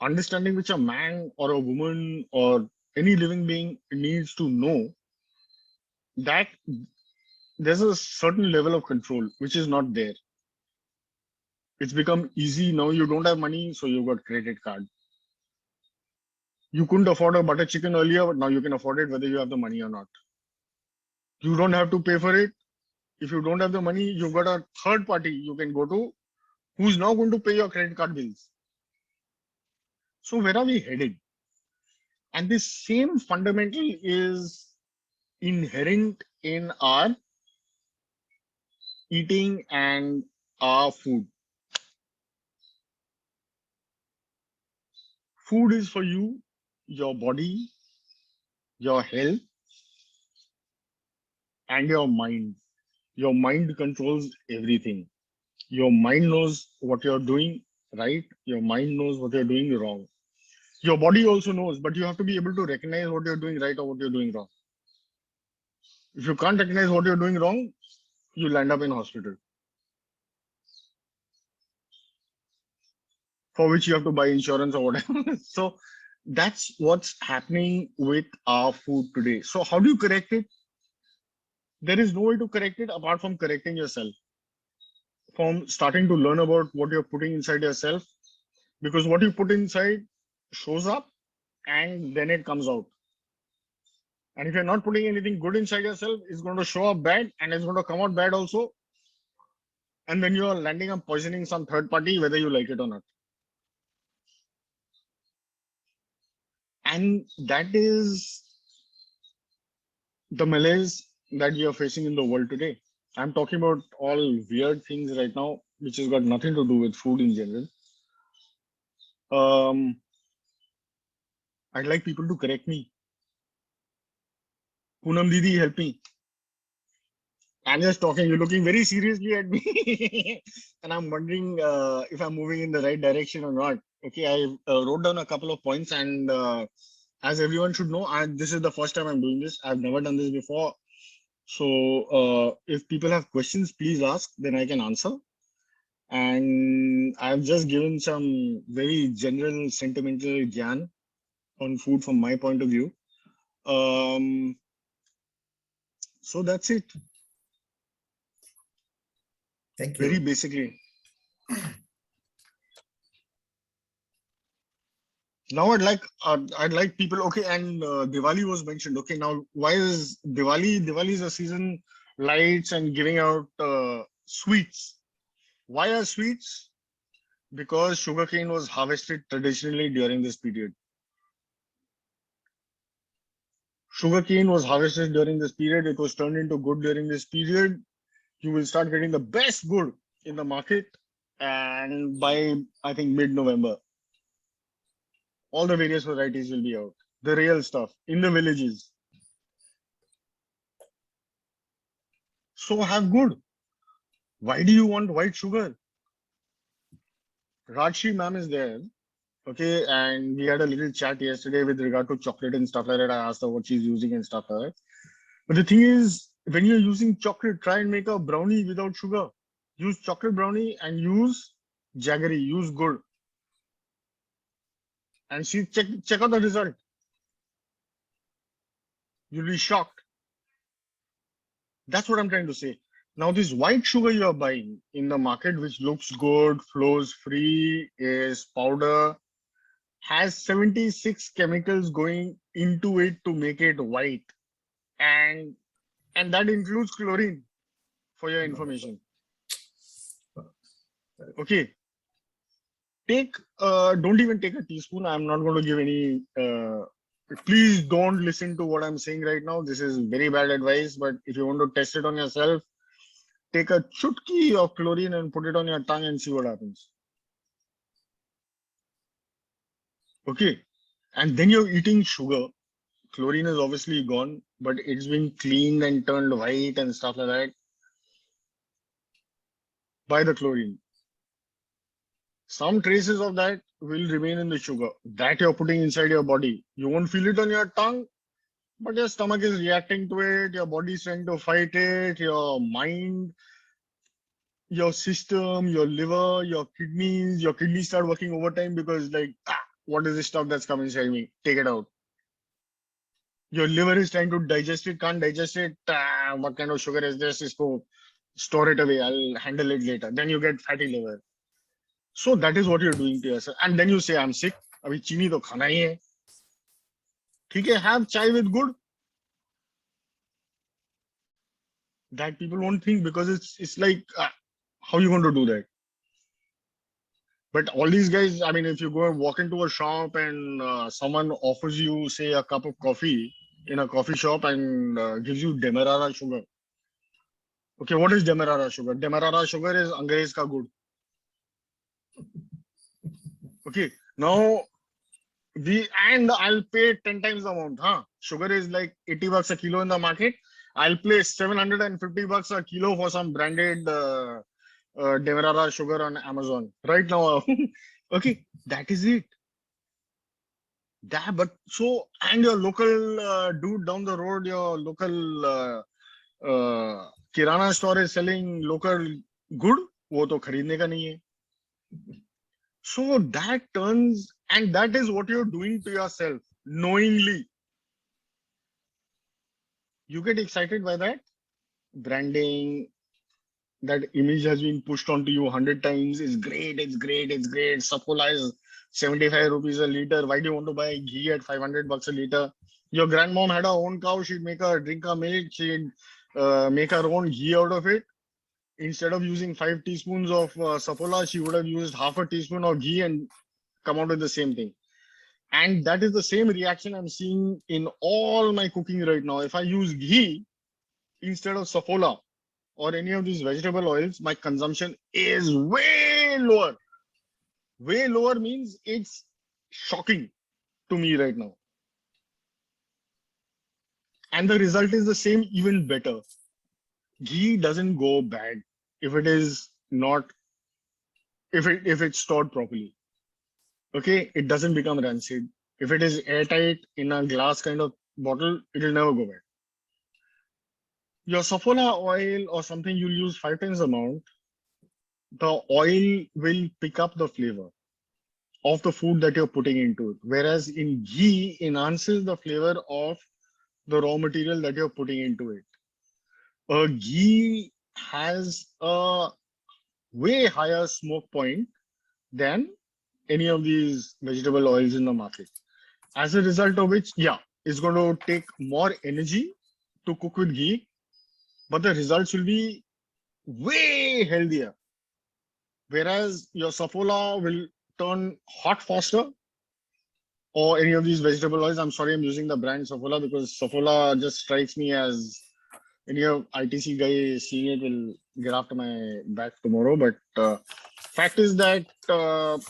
understanding which a man or a woman or any living being needs to know, that there's a certain level of control which is not there. It's become easy now. You don't have money, so you've got credit card. You couldn't afford a butter chicken earlier, but now you can afford it whether you have the money or not. You don't have to pay for it. If you don't have the money, you've got a third party you can go to who's now going to pay your credit card bills. So where are we headed? And this same fundamental is inherent in our eating and our food. Food is for you, your body, your health, and your mind. Your mind controls everything. Your mind knows what you're doing right. Your mind knows what you're doing wrong. Your body also knows, but you have to be able to recognize what you're doing right or what you're doing wrong. If you can't recognize what you're doing wrong, you'll end up in hospital, for which you have to buy insurance or whatever. So that's what's happening with our food today. So how do you correct it? There is no way to correct it apart from correcting yourself, from starting to learn about what you're putting inside yourself, because what you put inside shows up and then it comes out. And if you're not putting anything good inside yourself, it's going to show up bad and it's going to come out bad also. And then you're landing up poisoning some third party, whether you like it or not. And that is the malaise that we are facing in the world today. I'm talking about all weird things right now, which has got nothing to do with food in general. I'd like people to correct me. Poonam Didi, help me. I'm just talking, you're looking very seriously at me. And I'm wondering if I'm moving in the right direction or not. Okay, I wrote down a couple of points, and as everyone should know, this is the first time I'm doing this. I've never done this before. So if people have questions, please ask, then I can answer. And I've just given some very general sentimental gyan on food from my point of view. So that's it. Thank you. Very basically. Now I'd like people. Okay, and Diwali was mentioned. Okay, now why is Diwali? Diwali is a season, lights and giving out sweets. Why are sweets? Because sugarcane was harvested traditionally during this period. Sugarcane was harvested during this period. It was turned into good during this period. You will start getting the best good in the market, and by I think mid-November, all the various varieties will be out. The real stuff in the villages. So have good. Why do you want white sugar? Rajshri ma'am is there. Okay, and we had a little chat yesterday with regard to chocolate and stuff like that. I asked her what she's using and stuff like that. But the thing is, when you're using chocolate, try and make a brownie without sugar. Use chocolate brownie and use jaggery, use good. And see, check out the result. You'll be shocked. That's what I'm trying to say. Now, this white sugar you're buying in the market, which looks good, flows free, is powder, has 76 chemicals going into it to make it white. And that includes chlorine, for your information. Okay. Don't even take a teaspoon. I'm not going to give any, please don't listen to what I'm saying right now. This is very bad advice, but if you want to test it on yourself, take a chutki of chlorine and put it on your tongue and see what happens. Okay. And then you're eating sugar. Chlorine is obviously gone, but it's been cleaned and turned white and stuff like that by the chlorine. Some traces of that will remain in the sugar that you're putting inside your body. You won't feel it on your tongue, but your stomach is reacting to it. Your body is trying to fight it. Your mind, your system, your liver, your kidneys start working overtime because like, what is this stuff that's coming inside me? Take it out. Your liver is trying to digest it, can't digest it. What kind of sugar is this? Isko store it away. I'll handle it later. Then you get fatty liver. So that is what you're doing to yourself. And then you say, I'm sick. Abhi chini to khana hi hai. ठीक है, have chai with good. That people won't think because it's like, how are you going to do that? But all these guys, I mean, if you go and walk into a shop and someone offers you, say, a cup of coffee in a coffee shop and gives you Demerara sugar. Okay, what is Demerara sugar? Demerara sugar is Angrez ka good. Okay, now I'll pay 10 times the amount. Sugar is like 80 bucks a kilo in the market. I'll pay $750 a kilo for some branded Demerara sugar on Amazon right now. Okay, that is it. That, but so, and your local dude down the road, your local Kirana store is selling local good, वो तो खरीदने का नहीं है. So that turns, and that is what you're doing to yourself knowingly. You get excited by that branding. That image has been pushed onto you 100 times. It's great, it's great, it's great. Saffola is 75 rupees a liter. Why do you want to buy ghee at $500 a liter? Your grandmom had her own cow. She'd make her drink her milk. She'd make her own ghee out of it. Instead of using 5 teaspoons of Saffola, she would have used half a teaspoon of ghee and come out with the same thing. And that is the same reaction I'm seeing in all my cooking right now. If I use ghee instead of Saffola or any of these vegetable oils, my consumption is way lower. Way lower means it's shocking to me right now. And the result is the same, even better. Ghee doesn't go bad if it is not, if it's stored properly. Okay, it doesn't become rancid. If it is airtight in a glass kind of bottle, it will never go bad. Your Saffola oil or something you'll use 5 times the amount, the oil will pick up the flavor of the food that you're putting into it. Whereas in ghee enhances the flavor of the raw material that you're putting into it. Ghee has a way higher smoke point than any of these vegetable oils in the market. As a result of which, yeah, it's going to take more energy to cook with ghee, but the results will be way healthier. Whereas your Saffola will turn hot faster, or any of these vegetable oils. I'm sorry, I'm using the brand Saffola because Saffola just strikes me as any of ITC guy seeing it will get after my back tomorrow. But fact is that I'm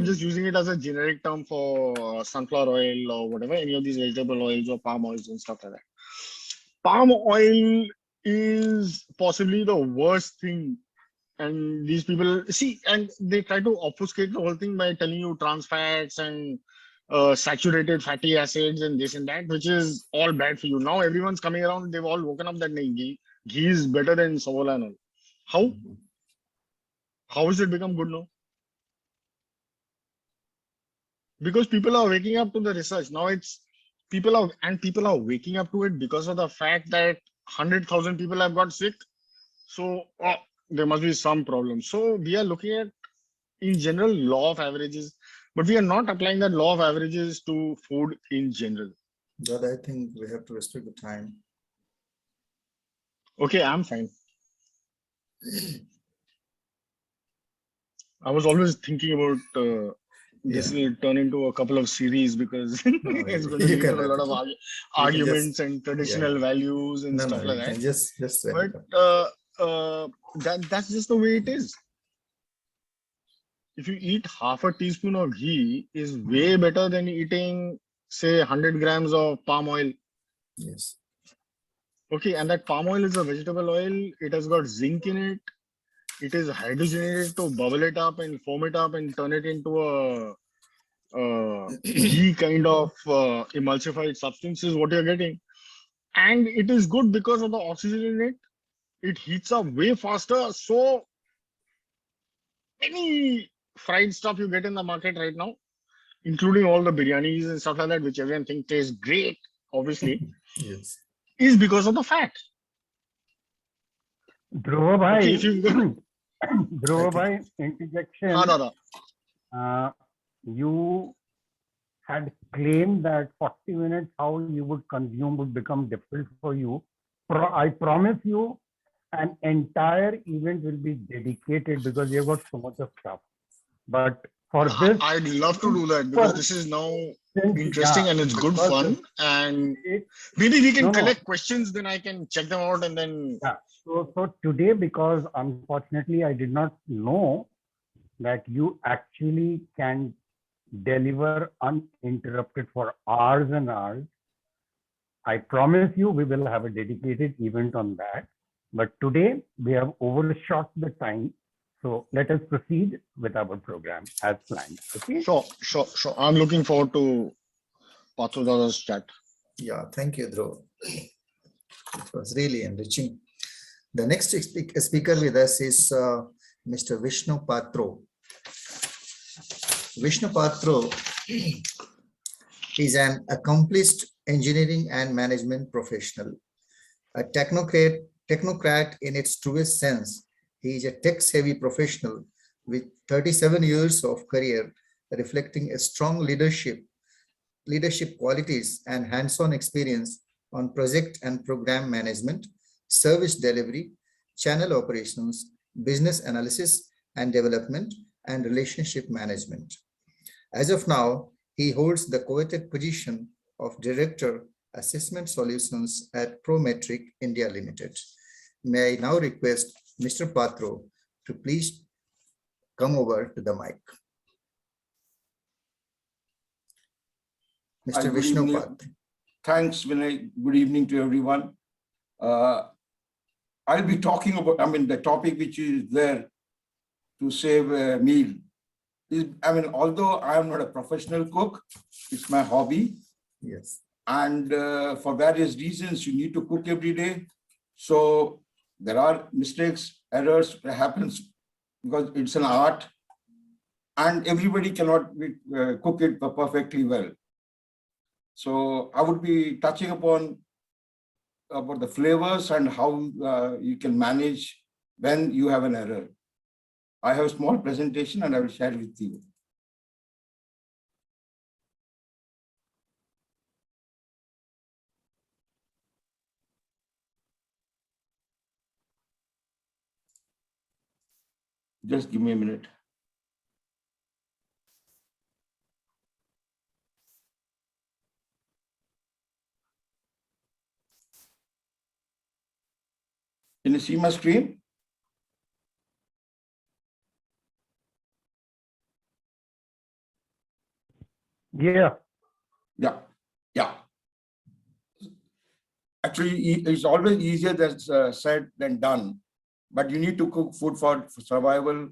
just using it as a generic term for sunflower oil or whatever, any of these vegetable oils or palm oils and stuff like that. Palm oil is possibly the worst thing. And these people see, and they try to obfuscate the whole thing by telling you trans fats and saturated fatty acids and this and that, which is all bad for you. Now everyone's coming around, they've all woken up that ghee is better than Saffola and all. How has it become good now? Because people are waking up to the research. Now people are waking up to it because of the fact that 100,000 people have got sick. So there must be some problem. So we are looking at, in general, law of averages, but we are not applying that law of averages to food in general. But I think we have to respect the time. Okay, I'm fine. I was always thinking about this will turn into a couple of series because it's going to lead to a lot of arguments and traditional values and stuff like that. Just but that's just the way it is. If you eat half a teaspoon of ghee, is way better than eating, say, 100 grams of palm oil. Yes. Okay, and that palm oil is a vegetable oil. It has got zinc in it. It is hydrogenated to bubble it up and foam it up and turn it into a ghee kind of emulsified substance is what you're getting. And it is good because of the oxygen in it. It heats up way faster. So any fried stuff you get in the market right now, including all the biryanis and stuff like that, which everyone thinks tastes great, obviously, Yes, is because of the fat. Dhruva bhai, Okay, if you've got- Dhruva bhai, interjection. Dada. You had claimed that 40 minutes how you would consume would become difficult for you. I promise you an entire event will be dedicated because you've got so much of stuff. But for this, I'd love to do that because this is now interesting and it's good fun. And maybe we can collect questions, then I can check them out and then. Yeah. So today, because unfortunately I did not know that you actually can deliver uninterrupted for hours and hours. I promise you we will have a dedicated event on that. But today we have overshot the time. So let us proceed with our program as planned. Okay. Sure. I'm looking forward to Parthu Dada's chat. Yeah, thank you, Dhruv. It was really enriching. The next speaker with us is Mr. Vishnu Patro. Vishnu Patro is an accomplished engineering and management professional, a technocrat in its truest sense. He is a tech-savvy professional with 37 years of career, reflecting a strong leadership qualities and hands-on experience on project and program management, service delivery, channel operations, business analysis and development, and relationship management. As of now, he holds the coveted position of Director, Assessment Solutions at Prometric India Limited. May I now request Mr. Patro to please come over to the mic. Hi, Mr. good Vishnu evening. Patro. Thanks, Vinay. Good evening to everyone. I'll be talking about, the topic which is there to save a meal. Although I am not a professional cook, it's my hobby. Yes. And for various reasons, you need to cook every day. So there are mistakes, errors that happens because it's an art and everybody cannot cook it perfectly well. So I would be touching upon about the flavors and how you can manage when you have an error. I have a small presentation and I will share it with you. Just give me a minute. Can you see my screen? Yeah. Yeah. Actually, it's always easier than said than done. But you need to cook food for survival,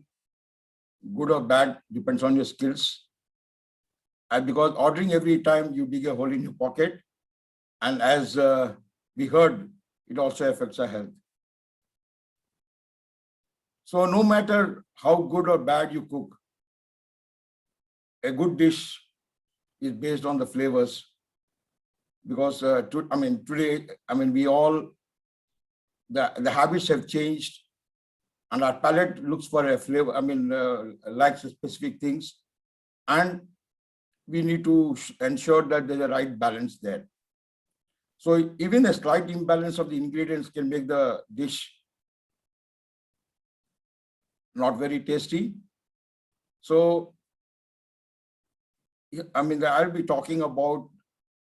good or bad, depends on your skills. And because ordering every time you dig a hole in your pocket, and as we heard, it also affects our health. So no matter how good or bad you cook, a good dish is based on the flavors. Because today, we all, the habits have changed and our palate looks for a flavor, likes specific things. And we need to ensure that there's a right balance there. So even a slight imbalance of the ingredients can make the dish not very tasty. So, I'll be talking about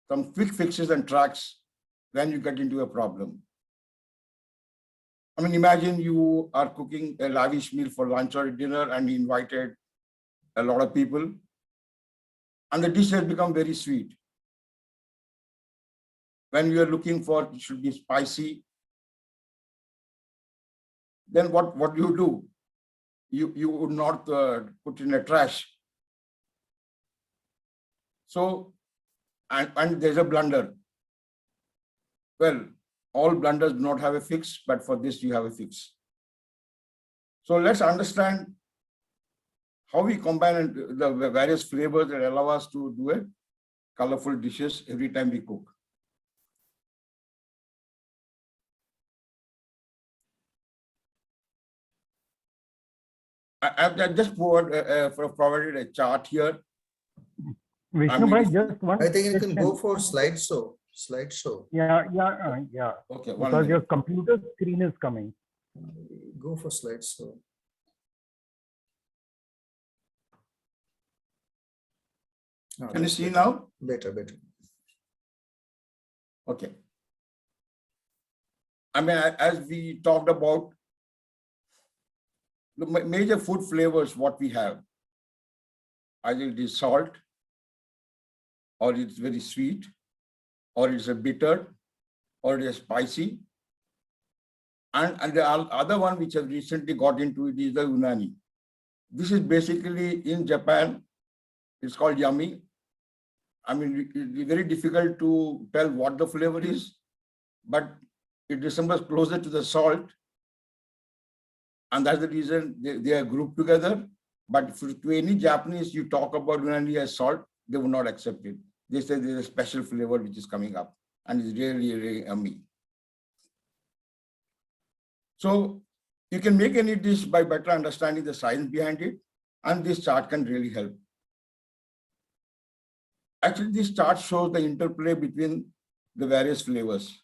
some quick fixes and tracks when you get into a problem. Imagine you are cooking a lavish meal for lunch or dinner and you invited a lot of people and the dish has become very sweet. When you are looking for, it should be spicy. Then what do? You would not put in a trash. So, and there's a blunder. Well, all blunders do not have a fix, but for this you have a fix. So let's understand how we combine the various flavors that allow us to do a colorful dishes every time we cook. I've just provided a chart here. Vishnu bhai, just one. I think you can question. go for slideshow. Yeah. Okay, because your computer screen is coming. Go for slideshow. Can you see now? Better. Okay. As we talked about, the major food flavors, what we have, either it is salt or it's very sweet or it's a bitter, or it is spicy. And the other one which I've recently got into it is the unani. This is basically in Japan, it's called yummy. I mean, it's very difficult to tell what the flavor is, but it resembles closer to the salt. And that's the reason they are grouped together. But to any Japanese, you talk about unani as salt, they will not accept it. They say there's a special flavor which is coming up and it's really, really yummy. So you can make any dish by better understanding the science behind it, and this chart can really help. Actually, this chart shows the interplay between the various flavors.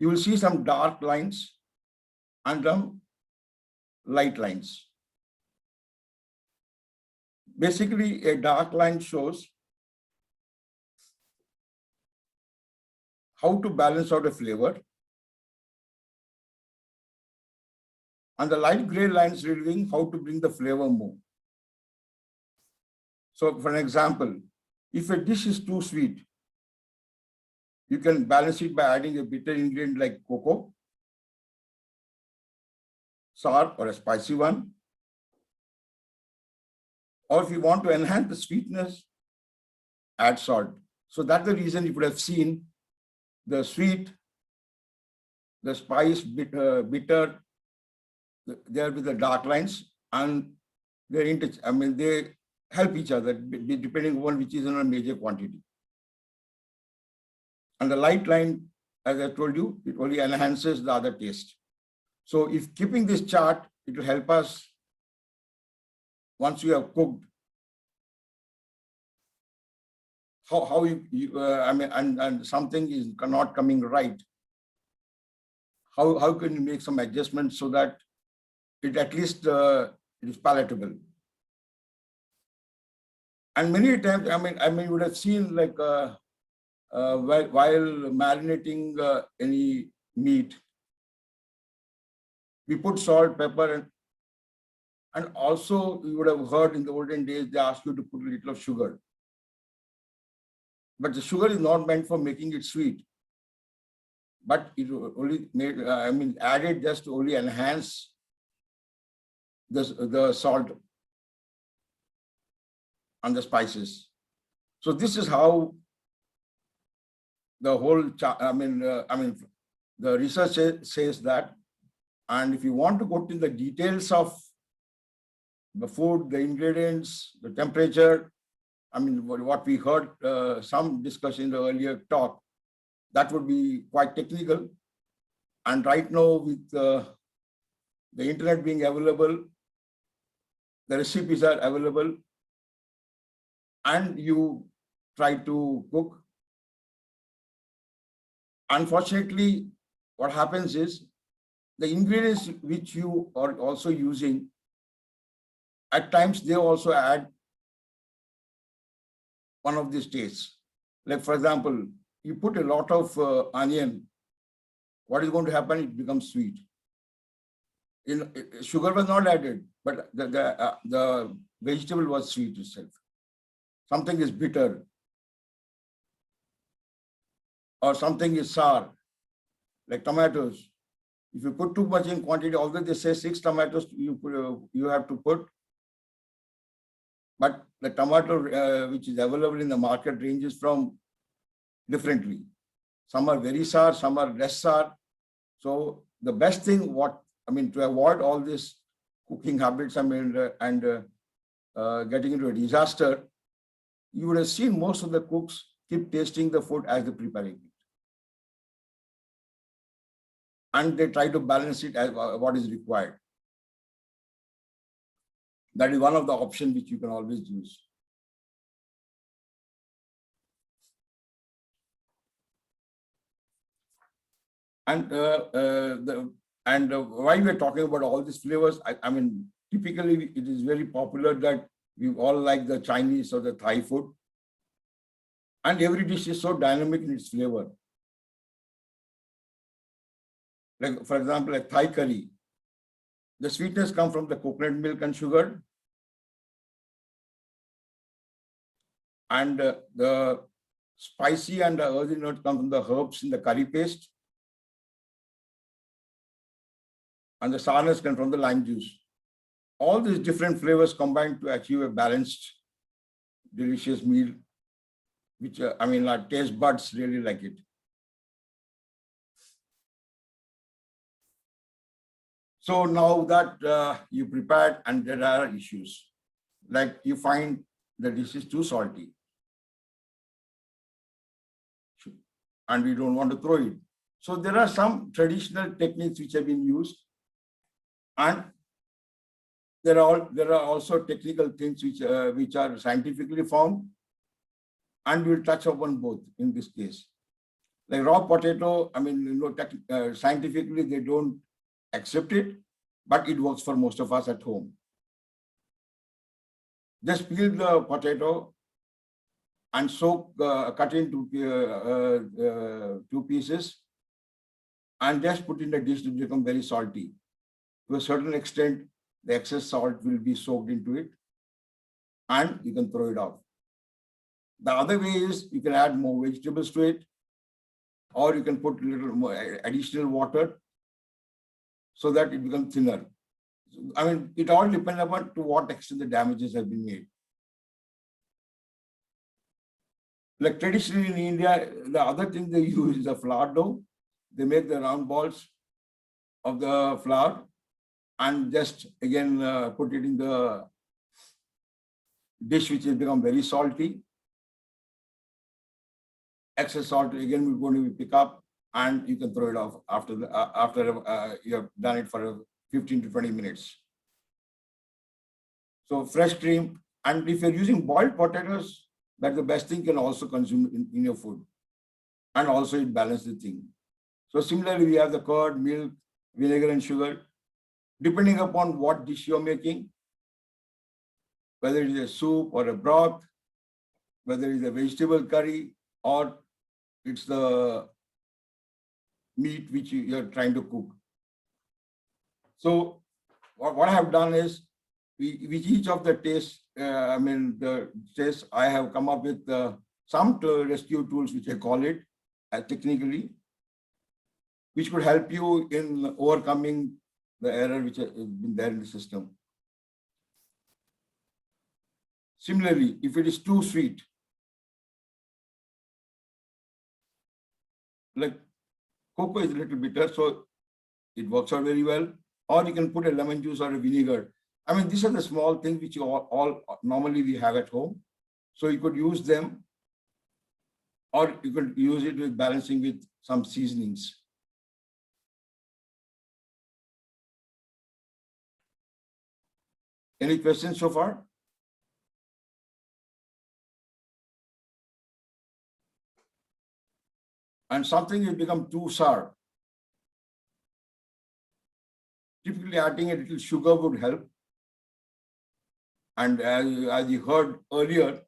You will see some dark lines and some light lines. Basically, a dark line shows how to balance out a flavor. And the light gray lines revealing how to bring the flavor more. So for an example, if a dish is too sweet, you can balance it by adding a bitter ingredient like cocoa, sour or a spicy one. Or if you want to enhance the sweetness, add salt. So that's the reason you would have seen the sweet, the spice, bitter, there with the dark lines, and they help each other depending on which is in a major quantity. And the light line, as I told you, it only enhances the other taste. So if keeping this chart, it will help us once you have cooked, how and something is not coming right. How can you make some adjustments so that it at least it is palatable? And many times, you would have seen like while marinating any meat, we put salt, pepper, and also you would have heard in the olden days they asked you to put a little of sugar. But the sugar is not meant for making it sweet. But it only made, added just to only enhance the salt and the spices. So this is how the whole, the research says that. And if you want to go to the details of the food, the ingredients, the temperature, what we heard, some discussion in the earlier talk, that would be quite technical. And right now with the internet being available, the recipes are available, and you try to cook. Unfortunately, what happens is the ingredients which you are also using, at times they also add one of these tastes. Like for example, you put a lot of onion, what is going to happen? It becomes sweet. Sugar was not added, but the vegetable was sweet itself. Something is bitter, or something is sour, like tomatoes. If you put too much in quantity, although they say 6 tomatoes you have to put, but the tomato which is available in the market ranges from differently. Some are very sour, some are less sour. So the best thing, to avoid all this cooking habits, and getting into a disaster, you would have seen most of the cooks keep tasting the food as they're preparing it. And they try to balance it as what is required. That is one of the options which you can always use. And why we're talking about all these flavors, typically it is very popular that we all like the Chinese or the Thai food. And every dish is so dynamic in its flavor. Like for example, a Thai curry, the sweetness comes from the coconut milk and sugar. And the spicy and the earthy note come from the herbs in the curry paste. And the sourness comes from the lime juice. All these different flavors combine to achieve a balanced, delicious meal, which our taste buds really like it. So now that you prepared and there are issues, like you find the dish is too salty and we don't want to throw it. So there are some traditional techniques which have been used, and there are also technical things which are scientifically found, and we'll touch upon both in this case. Like raw potato, scientifically they don't accept it, but it works for most of us at home. Just peel the potato and cut into two pieces, and just put in the dish to become very salty. To a certain extent, the excess salt will be soaked into it, and you can throw it off. The other way is you can add more vegetables to it, or you can put a little more additional water so that it becomes thinner. It all depends upon to what extent the damages have been made. Like traditionally in India, the other thing they use is a flour dough. They make the round balls of the flour and just again put it in the dish, which has become very salty. Excess salt again we're going to pick up, and you can throw it off after you have done it for 15 to 20 minutes. So fresh cream, and if you're using boiled potatoes, that's the best thing you can also consume in your food, and also it balances the thing. So similarly, we have the curd, milk, vinegar, and sugar. Depending upon what dish you're making, whether it is a soup or a broth, whether it's a vegetable curry, or it's the meat which you're trying to cook. So what I have done is, with each of the tastes, I have come up with some rescue tools, which I call it technically, which could help you in overcoming the error which has been there in the system. Similarly, if it is too sweet, like cocoa is a little bitter, so it works out very well. Or you can put a lemon juice or a vinegar. These are the small things which all normally we have at home. So you could use them, or you could use it with balancing with some seasonings. Any questions so far? And something has become too sour. Typically, adding a little sugar would help. And as you heard earlier,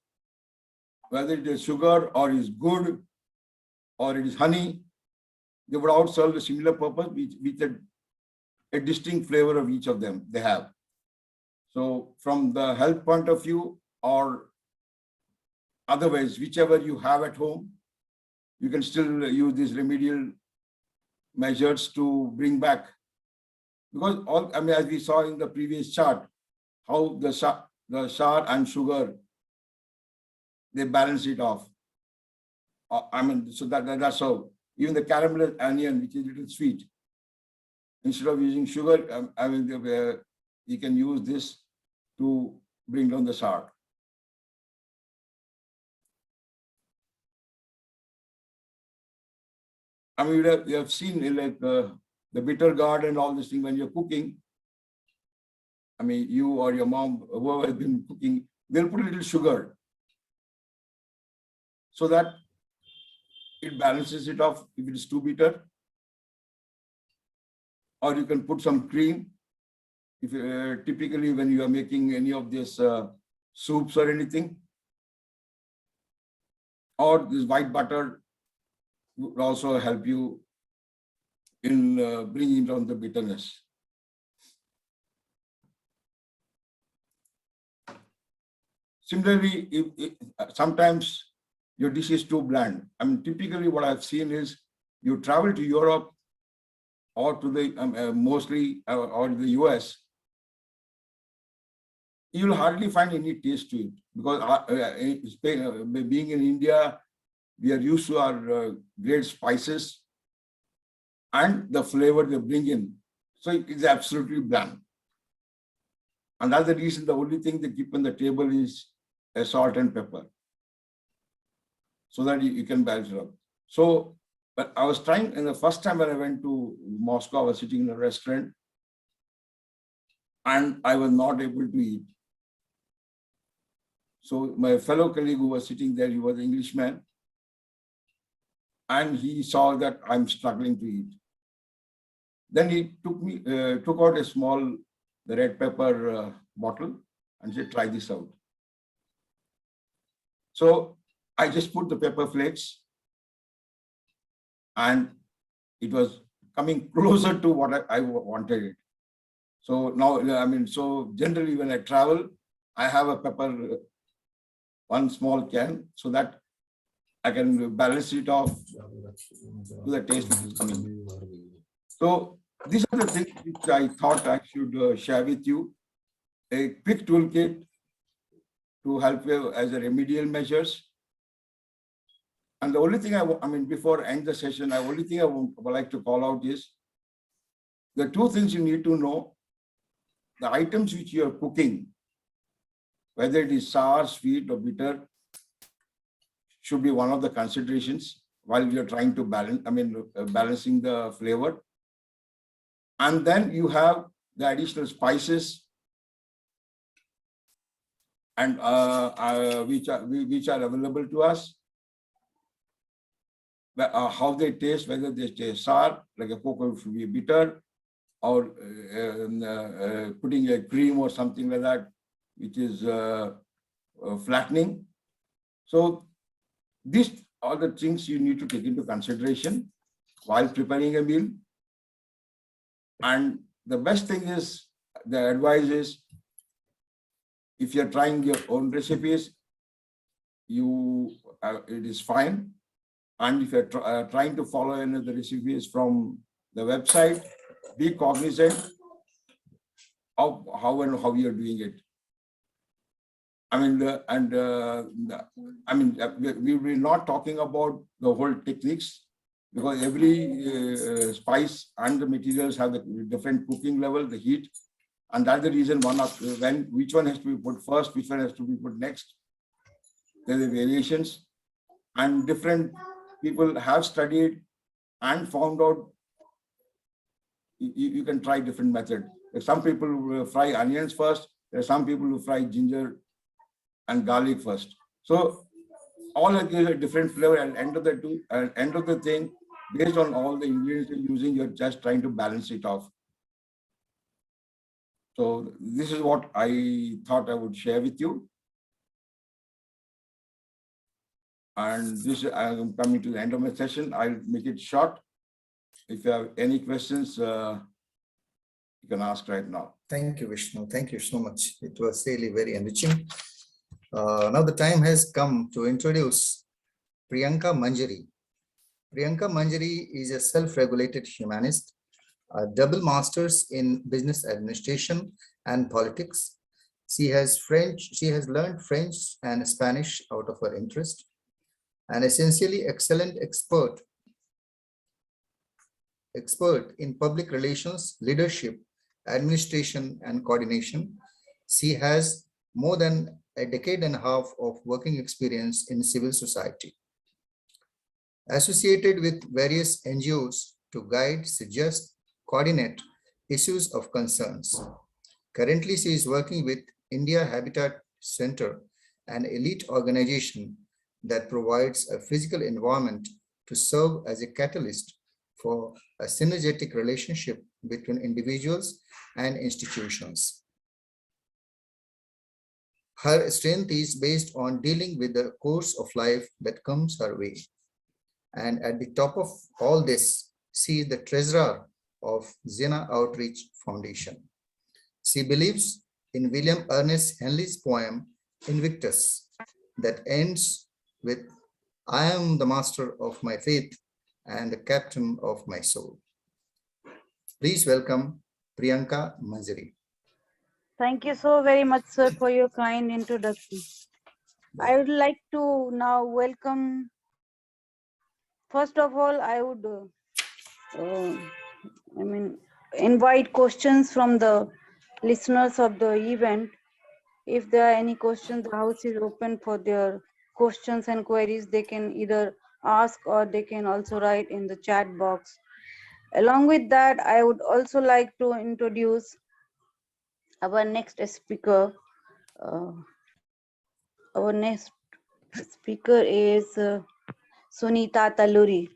whether it is sugar or is good or it is honey, they would all serve a similar purpose with a distinct flavor of each of them they have. So from the health point of view, or otherwise, whichever you have at home, you can still use these remedial measures to bring back. Because as we saw in the previous chart, how the sour and sugar, they balance it off. So that's how. Even the caramelized onion, which is a little sweet, instead of using sugar, you can use this to bring down the sour. You have seen like the bitter gourd and all this thing when you're cooking. You or your mom, whoever has been cooking, they'll put a little sugar so that it balances it off if it is too bitter. Or you can put some cream. If typically when you are making any of these soups or anything, or this white butter would also help you in bringing down the bitterness. Similarly, sometimes your dish is too bland. I mean, typically what I've seen is you travel to Europe or to the mostly or the US, you'll hardly find any taste to it because being in India, we are used to our great spices and the flavor they bring in. So it's absolutely bland. And that's the reason the only thing they keep on the table is a salt and pepper, so that you can balance it out. So, but I was trying, and the first time when I went to Moscow, I was sitting in a restaurant and I was not able to eat. So my fellow colleague who was sitting there, he was an Englishman, and he saw that I'm struggling to eat. Then he took out a small the red pepper bottle and said, try this out. So I just put the pepper flakes and it was coming closer to what I wanted it. So now, I mean, so generally when I travel, I have a pepper, one small can, so that I can balance it off to the taste which is coming. So these are the things which I thought I should share with you. A quick toolkit to help you as a remedial measures. And the only thing I mean, before I end the session, the only thing I would like to call out is the two things you need to know: the items which you are cooking, whether it is sour, sweet, or bitter, should be one of the considerations while you're trying to balance, I mean, balancing the flavor. And then you have the additional spices and which are available to us. How they taste, whether they taste sour, like a cocoa should be bitter, or putting a cream or something like that, which is flattening. So these are the things you need to take into consideration while preparing a meal. And the best thing is, the advice is, if you're trying your own recipes, it is fine. And if you're trying to follow any of the recipes from the website, be cognizant of how you're doing it. I mean, we will not talking about the whole techniques, because every spice and the materials have the different cooking level, the heat, and that's the reason which one has to be put first, which one has to be put next. There are variations, and different people have studied and found out you can try different methods. Some people will fry onions first. There are some people who fry ginger and garlic first. So all of these are different flavor, and end of the thing, based on all the ingredients you're using, you're just trying to balance it off. So this is what I thought I would share with you. And this, I'm coming to the end of my session. I'll make it short. If you have any questions, you can ask right now. Thank you, Vishnu. Thank you so much. It was really very enriching. Now the time has come to introduce Priyanka Manjari. Priyanka Manjari is a self-regulated humanist, a double master's in business administration and politics. She has learned French and Spanish out of her interest. An essentially excellent expert in public relations, leadership, administration, and coordination. She has more than a decade and a half of working experience in civil society, associated with various NGOs to guide, suggest, coordinate issues of concerns. Currently, she is working with India Habitat Center, an elite organization that provides a physical environment to serve as a catalyst for a synergetic relationship between individuals and institutions. Her strength is based on dealing with the course of life that comes her way. And at the top of all this, she is the treasurer of Zena Outreach Foundation. She believes in William Ernest Henley's poem, Invictus, that ends with I am the master of my faith and the captain of my soul. Please welcome Priyanka Manjari. Thank you so very much, sir, for your kind introduction. I would like to now welcome, first of all, I would invite questions from the listeners of the event. If there are any questions, the house is open for their questions and queries. They can either ask or they can also write in the chat box. Along with that, I would also like to introduce our next speaker. Our next speaker is Sunita Talluri.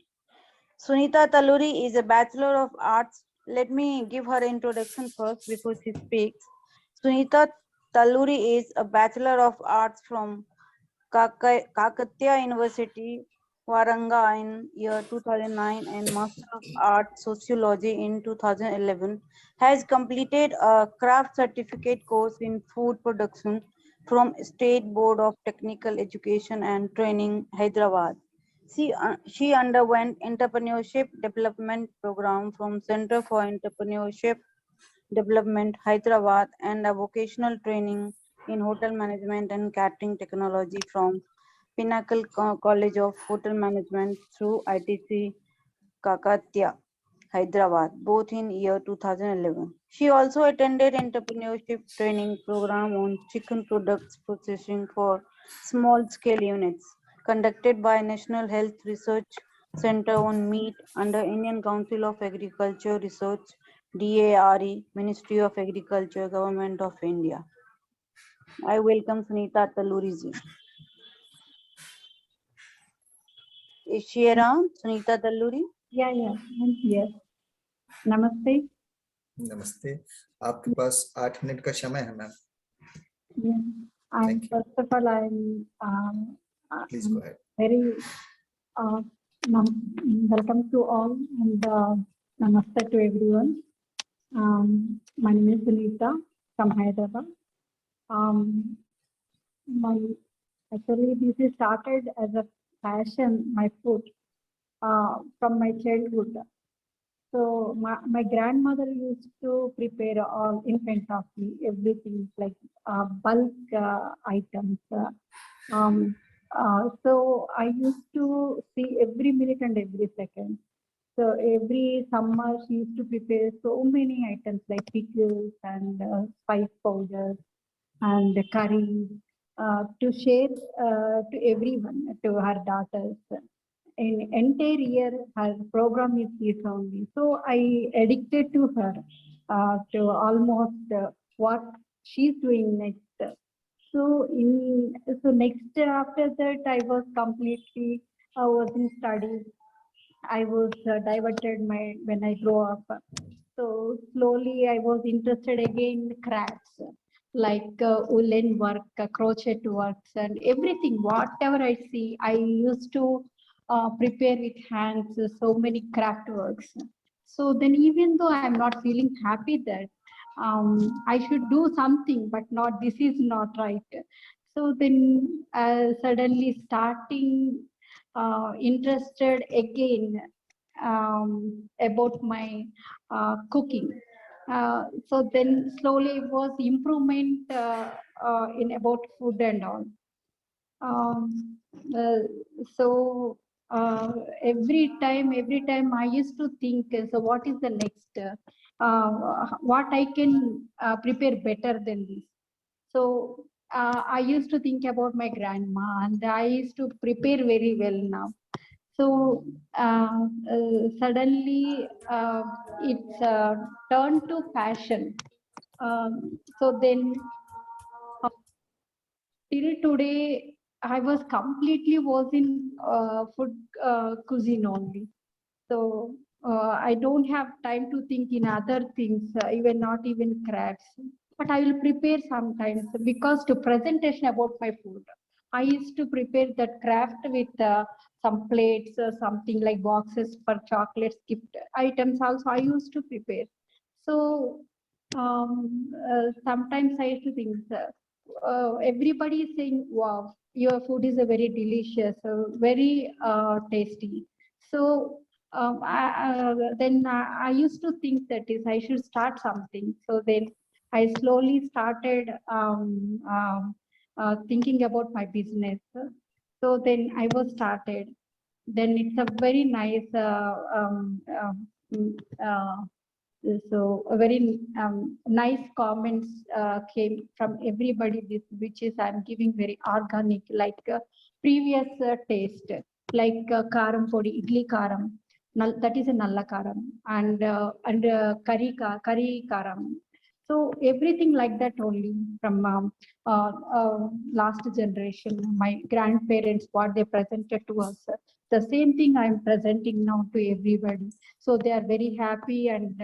Sunita Talluri is a Bachelor of Arts. Let me give her introduction first before she speaks. Sunita Talluri is a Bachelor of Arts from Kakatiya University, Waranga in year 2009 and Master of Arts Sociology in 2011. Has completed a craft certificate course in food production from State Board of Technical Education and Training, Hyderabad. She underwent entrepreneurship development program from Center for Entrepreneurship Development, Hyderabad, and a vocational training in hotel management and catering technology from Pinnacle College of Hotel Management through ITC Kakatiya, Hyderabad, both in year 2011. She also attended entrepreneurship training program on chicken products processing for small scale units conducted by National Health Research Center on Meat under Indian Council of Agriculture Research, DARE, Ministry of Agriculture, Government of India. I welcome Sunita Talluri ji. Is she around, Sunita Talluri? Yeah, I'm here. Namaste. नमस्ते, आपके पास 8 minute का समय है ma'am. Yeah. Thank you. First of all, Please go ahead. very welcome to all and namaste to everyone. My name is Sunita from Hyderabad. Actually, this is started as a passion, my food, from my childhood. So my grandmother used to prepare all in front of me, everything like bulk items. So I used to see every minute and every second. So every summer she used to prepare so many items like pickles and spice powders and curry to share to everyone, to her daughters. In entire year, her program is this only. So I addicted to her to almost what she's doing next. So next after that, I was completely was in studies. I was diverted when I grew up. So slowly I was interested again in crafts like woolen work, crochet works, and everything. Whatever I see, I used to prepare with hands so many craft works. So then, even though I'm not feeling happy that I should do something, but not this is not right. So then suddenly starting interested again about my cooking. So then slowly it was improvement in about food and all. So every time I used to think, so what is the next, what I can prepare better than this. So I used to think about my grandma and I used to prepare very well now. So suddenly it's turned to passion. So then till today, I was completely in food cuisine only. So I don't have time to think in other things, even not even crafts. But I will prepare sometimes because to presentation about my food, I used to prepare that craft with some plates or something like boxes for chocolates, gift items also I used to prepare. So sometimes I used to think, everybody is saying, wow, your food is a very delicious, very tasty. So then I used to think that is I should start something. So then I slowly started thinking about my business. So then I was started. Then it's a very nice so a very nice comments came from everybody, this which is I'm giving very organic, like previous taste, like karam podi, idli karam, that is a nalla karam, and curry karam. So everything like that only from last generation, my grandparents, what they presented to us. The same thing I'm presenting now to everybody. So they are very happy and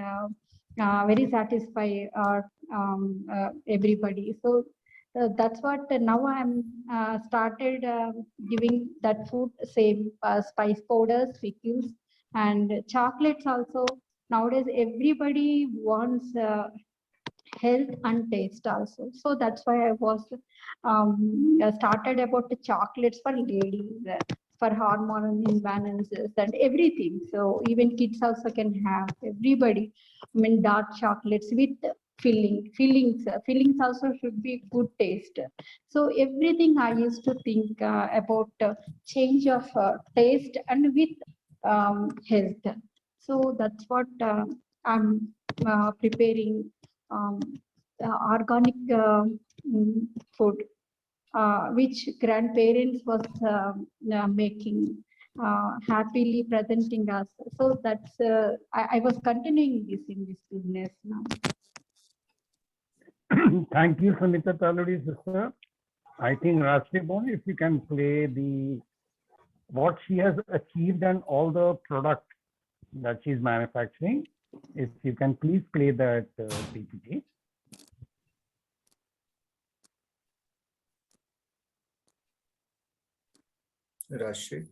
very satisfied, everybody. So that's what now I'm started giving that food, same spice powders, pickles, and chocolates also. Nowadays, everybody wants health and taste also. So that's why I was started about the chocolates for ladies, for hormonal imbalances and everything. So even kids also can have, everybody. I mean, dark chocolates with fillings also should be good taste. So everything I used to think about change of taste and with health. So that's what I'm preparing organic food, which grandparents was making, happily presenting us. So that's I was continuing this in this business now. Thank you, Sunita Taluri, sister. I think Rashtribon, if you can play what she has achieved and all the product that she's manufacturing, if you can please play that PPT. Rashri.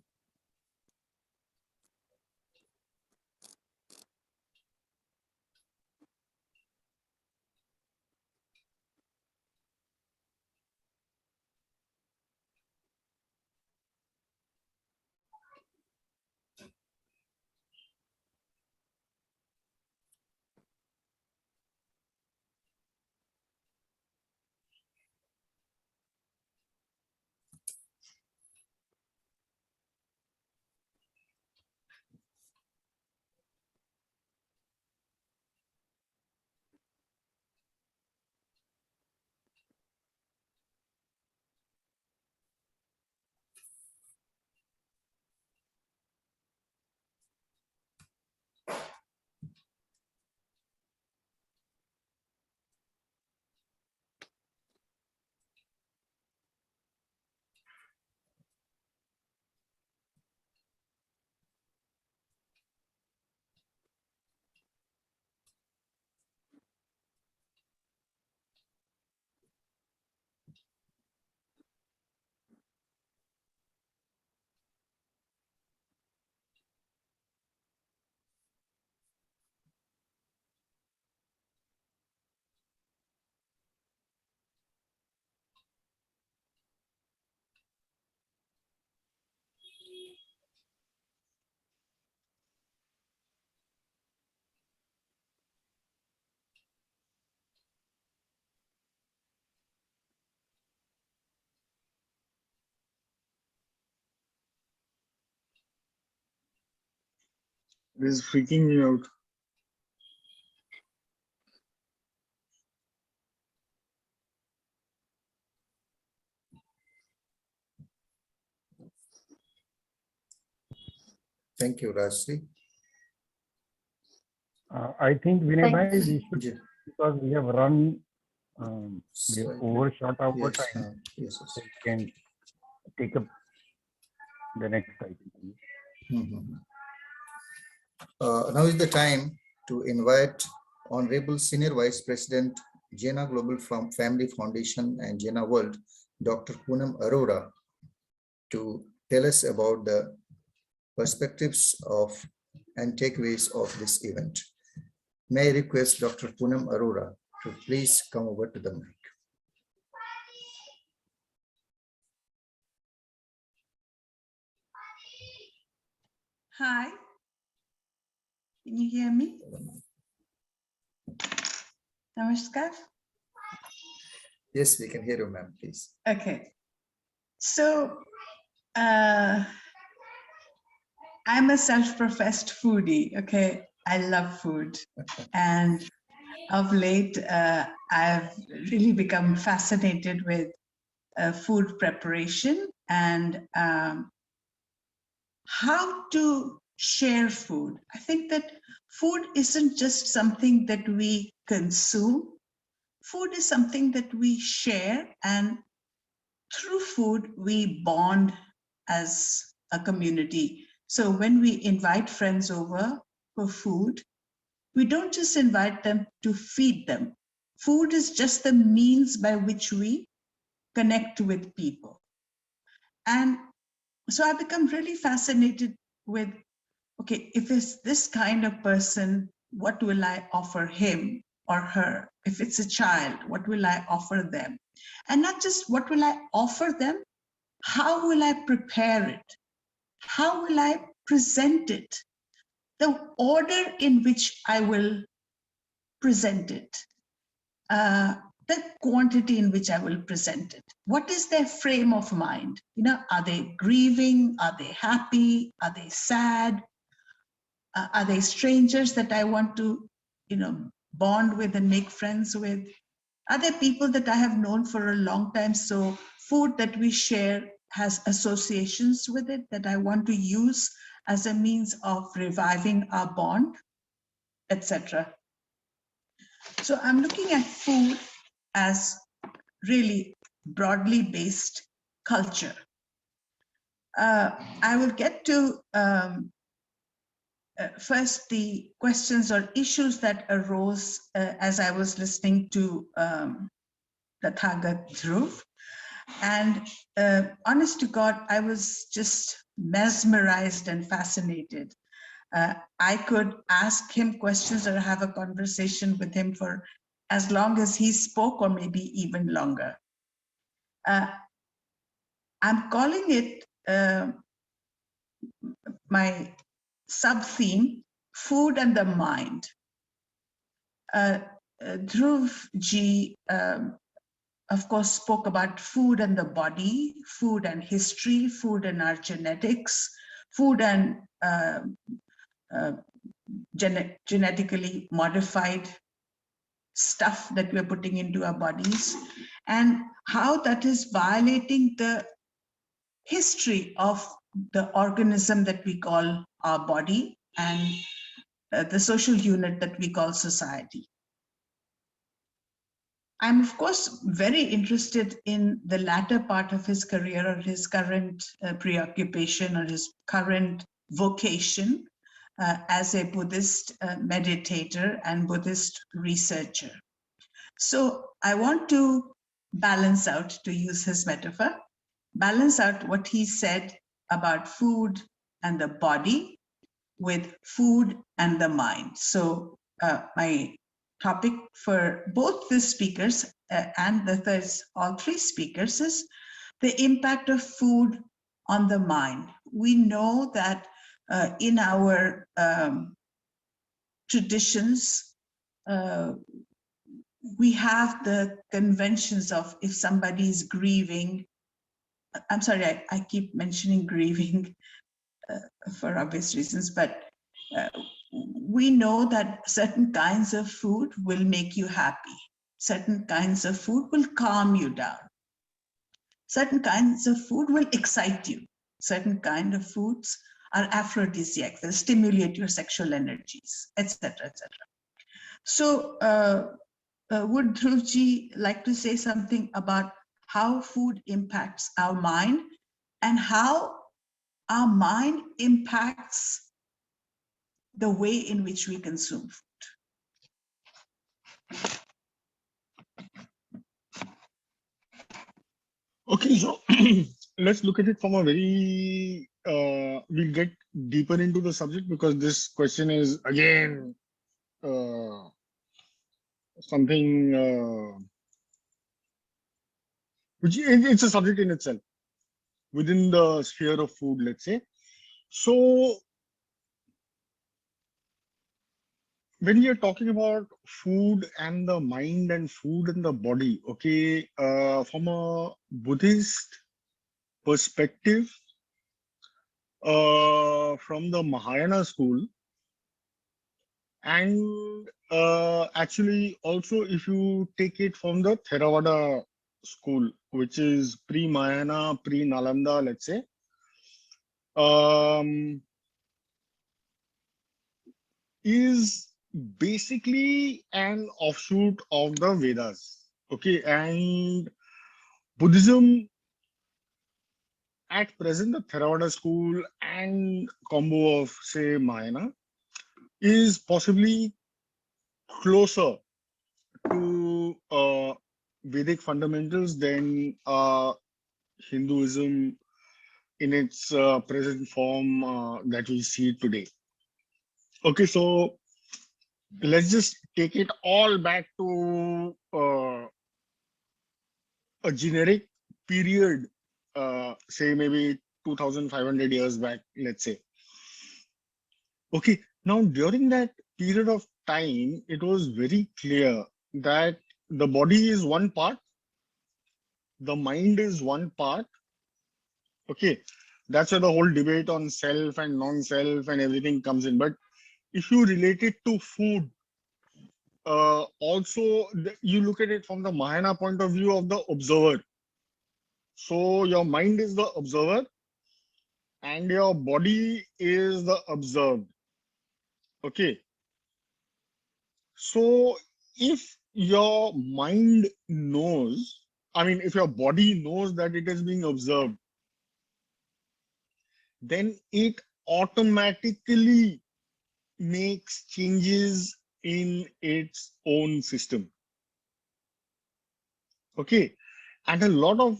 It is freaking me out. Thank you, Rashri. I think Vinay bhai, Thanks. we should, Yeah. because we have run, we have Slightly. overshot our Yes, time. yes, So yes. we can take up the next item. Mhm. Now is the time to invite Honorable Senior Vice President, Jena Global Family Foundation and Jena World, Dr. Poonam Arora, to tell us about the perspectives of and takeaways of this event. May I request Dr. Poonam Arora to please come over to the mic. Hi. Can you hear me? Namaskar. Yes, we can hear you, ma'am, please. Okay. So I'm a self-professed foodie. Okay. I love food. And of late, I've really become fascinated with food preparation and how to share food. I think that food isn't just something that we consume. Food is something that we share, and through food, we bond as a community. So when we invite friends over for food, we don't just invite them to feed them. Food is just the means by which we connect with people. And so I become really fascinated with, okay, if it's this kind of person, what will I offer him or her? If it's a child, what will I offer them? And not just what will I offer them, how will I prepare it? How will I present it? The order in which I will present it, the quantity in which I will present it. What is their frame of mind? You know, are they grieving? Are they happy? Are they sad? Are they strangers that I want to, you know, bond with and make friends with? Are there people that I have known for a long time? So food that we share has associations with it that I want to use as a means of reviving our bond, etc. So I'm looking at food as really broadly based culture. I will get to first the questions or issues that arose as I was listening to Tathagat Dhruv. And honest to God, I was just mesmerized and fascinated. I could ask him questions or have a conversation with him for as long as he spoke, or maybe even longer. I'm calling it my sub-theme, food and the mind. Dhruv ji, of course, spoke about food and the body, food and history, food and our genetics, food and genetically modified stuff that we're putting into our bodies, and how that is violating the history of the organism that we call our body and the social unit that we call society. I'm, of course, very interested in the latter part of his career, or his current preoccupation, or his current vocation as a Buddhist meditator and Buddhist researcher. So I want to balance out, to use his metaphor, balance out what he said about food and the body with food and the mind. So my topic for both the speakers and all three speakers is the impact of food on the mind. We know that in our traditions, we have the conventions of, if somebody is grieving, I'm sorry, I keep mentioning grieving for obvious reasons, but we know that certain kinds of food will make you happy. Certain kinds of food will calm you down. Certain kinds of food will excite you. Certain kind of foods are aphrodisiac, they'll stimulate your sexual energies, etc., etc. So would Dhruvji like to say something about how food impacts our mind and how our mind impacts the way in which we consume food? Okay, so let's look at it from a very, we'll get deeper into the subject, because this question is again something which it's a subject in itself within the sphere of food, let's say. So when we are talking about food and the mind and food and the body, okay, from a Buddhist perspective, from the Mahayana school, and actually also if you take it from the Theravada school, which is pre-Mahayana, pre-Nalanda, let's say, is basically an offshoot of the Vedas. Okay, and Buddhism at present, the Theravada school and combo of say Mahayana is possibly closer to Vedic fundamentals than Hinduism in its present form that we see today. Okay, so let's just take it all back to a generic period, say maybe 2,500 years back, let's say. Okay, now during that period of time, it was very clear that the body is one part, the mind is one part. Okay, that's where the whole debate on self and non-self and everything comes in. But if you relate it to food, also you look at it from the Mahayana point of view of the observer. So your mind is the observer and your body is the observed. Okay. So if your mind knows, I mean, if your body knows that it is being observed, then it automatically makes changes in its own system. Okay. And a lot of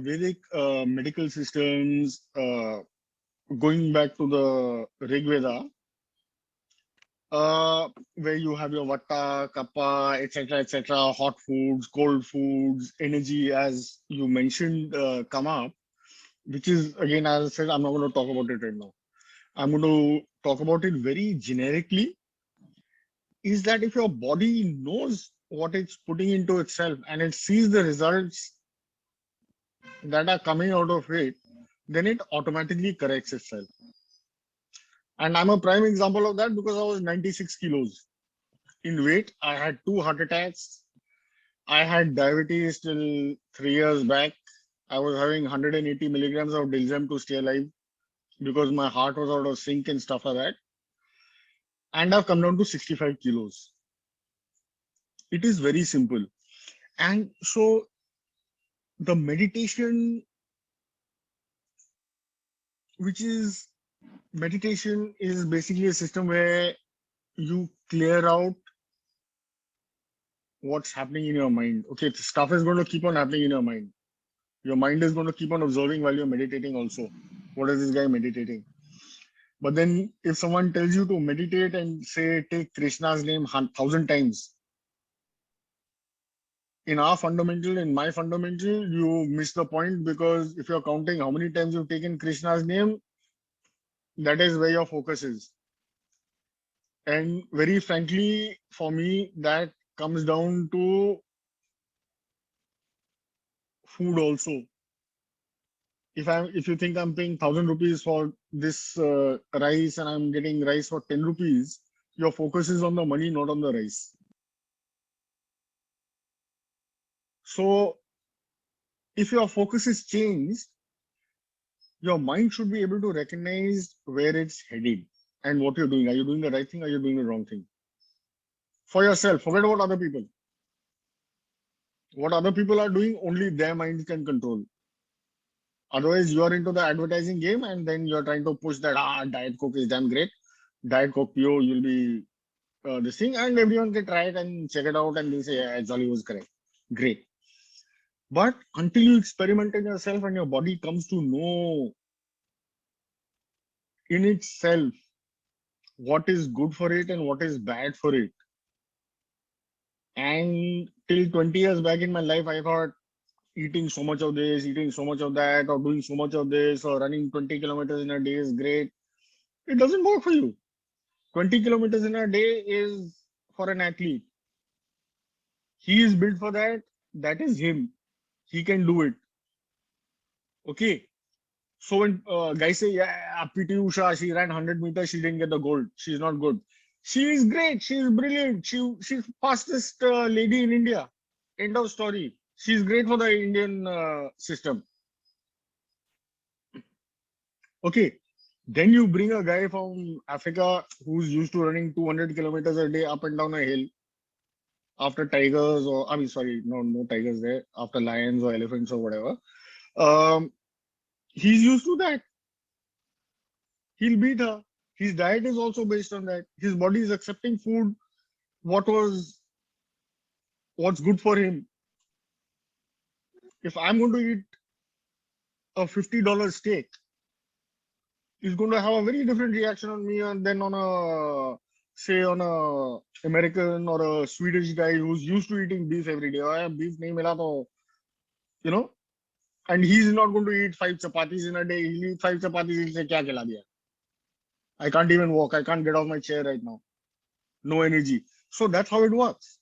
Vedic medical systems, going back to the Rig Veda, where you have your Vata, Kapha, etc., hot foods, cold foods, energy, as you mentioned, come up, which is, again, as I said, I'm not going to talk about it right now. I'm going to talk about it very generically, is that if your body knows what it's putting into itself and it sees the results that are coming out of it, then it automatically corrects itself. And I'm a prime example of that because I was 96 kilos in weight. I had 2 heart attacks. I had diabetes till 3 years back. I was having 180 milligrams of Dilzem to stay alive because my heart was out of sync and stuff like that. And I've come down to 65 kilos. It is very simple. And so the meditation, meditation is basically a system where you clear out what's happening in your mind. Okay, stuff is going to keep on happening in your mind. Your mind is going to keep on observing while you're meditating also. What is this guy meditating? But then if someone tells you to meditate and say, take Krishna's name 1,000 times, in our fundamental, in my fundamental, you miss the point, because if you're counting how many times you've taken Krishna's name, that is where your focus is. And very frankly, for me, that comes down to food also. If you think I'm paying 1,000 rupees for this rice and I'm getting rice for 10 rupees, your focus is on the money, not on the rice. So if your focus is changed, your mind should be able to recognize where it's headed and what you're doing. Are you doing the right thing? Or are you doing the wrong thing? For yourself, forget about other people. What other people are doing, only their minds can control. Otherwise, you are into the advertising game and then you're trying to push that, Diet Coke is damn great. Diet Coke Pure, you'll be this thing, and everyone can try it and check it out and they say, yeah, Jolly was correct. Great. But until you experiment in yourself and your body comes to know in itself what is good for it and what is bad for it. And till 20 years back in my life, I thought eating so much of this, eating so much of that, or doing so much of this, or running 20 kilometers in a day is great. It doesn't work for you. 20 kilometers in a day is for an athlete. He is built for that. That is him. He can do it. Okay. So when guys say, yeah, PT Usha, she ran 100 meters, she didn't get the gold. She's not good. She is great. She is brilliant. She's fastest lady in India. End of story. She's great for the Indian system. Okay. Then you bring a guy from Africa who's used to running 200 kilometers a day up and down a hill after tigers, or I mean, sorry, no tigers there, after lions or elephants or whatever. He's used to that. He'll beat her. His diet is also based on that. His body is accepting food, what's good for him. If I'm going to eat a $50 steak, he's going to have a very different reaction on me than on a American or a Swedish guy who's used to eating beef every day. I have beef nahi mila toh, you know, and he's not going to eat 5 chapatis in a day. He'll eat 5 chapatis, he'll say, kya khila diya? I can't even walk. I can't get off my chair right now. No energy. So that's how it works.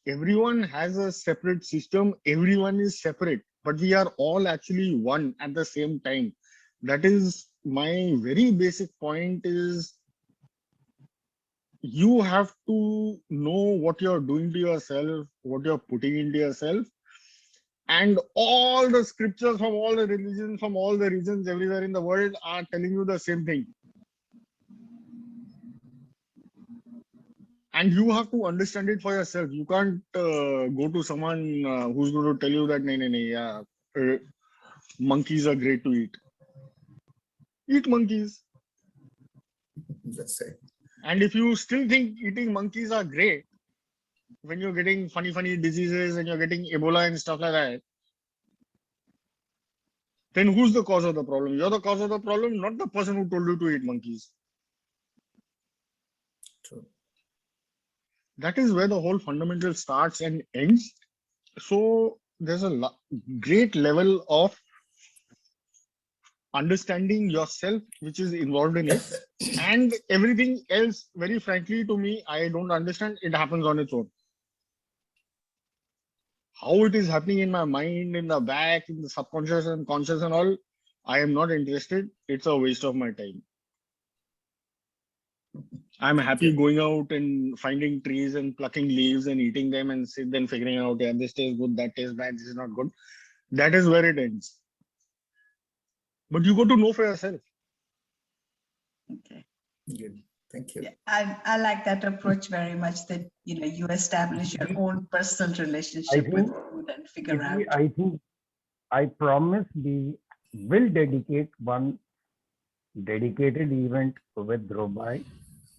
Everyone has a separate system. Everyone is separate, but we are all actually one at the same time. That is my very basic point is you have to know what you're doing to yourself, what you're putting into yourself. And all the scriptures from all the religions, from all the regions everywhere in the world are telling you the same thing. And you have to understand it for yourself. You can't go to someone who's going to tell you that, yeah, monkeys are great to eat. Eat monkeys. That's it. And if you still think eating monkeys are great, when you're getting funny diseases and you're getting Ebola and stuff like that, then who's the cause of the problem? You're the cause of the problem, not the person who told you to eat monkeys. True. That is where the whole fundamental starts and ends. So there's a great level of understanding yourself which is involved in it, and everything else, very frankly, to me, I don't understand. It happens on its own. How it is happening in my mind, in the back, in the subconscious and conscious and all, I am not interested. It's a waste of my time. I'm happy going out and finding trees and plucking leaves and eating them and then figuring out, yeah, this tastes good, that tastes bad, this is not good. That is where it ends. But you got to know for yourself. Okay. Good. Thank you. Yeah, I like that approach very much, that you establish your own personal relationship with food and figure out. I promise we will dedicate one dedicated event with Dhruv.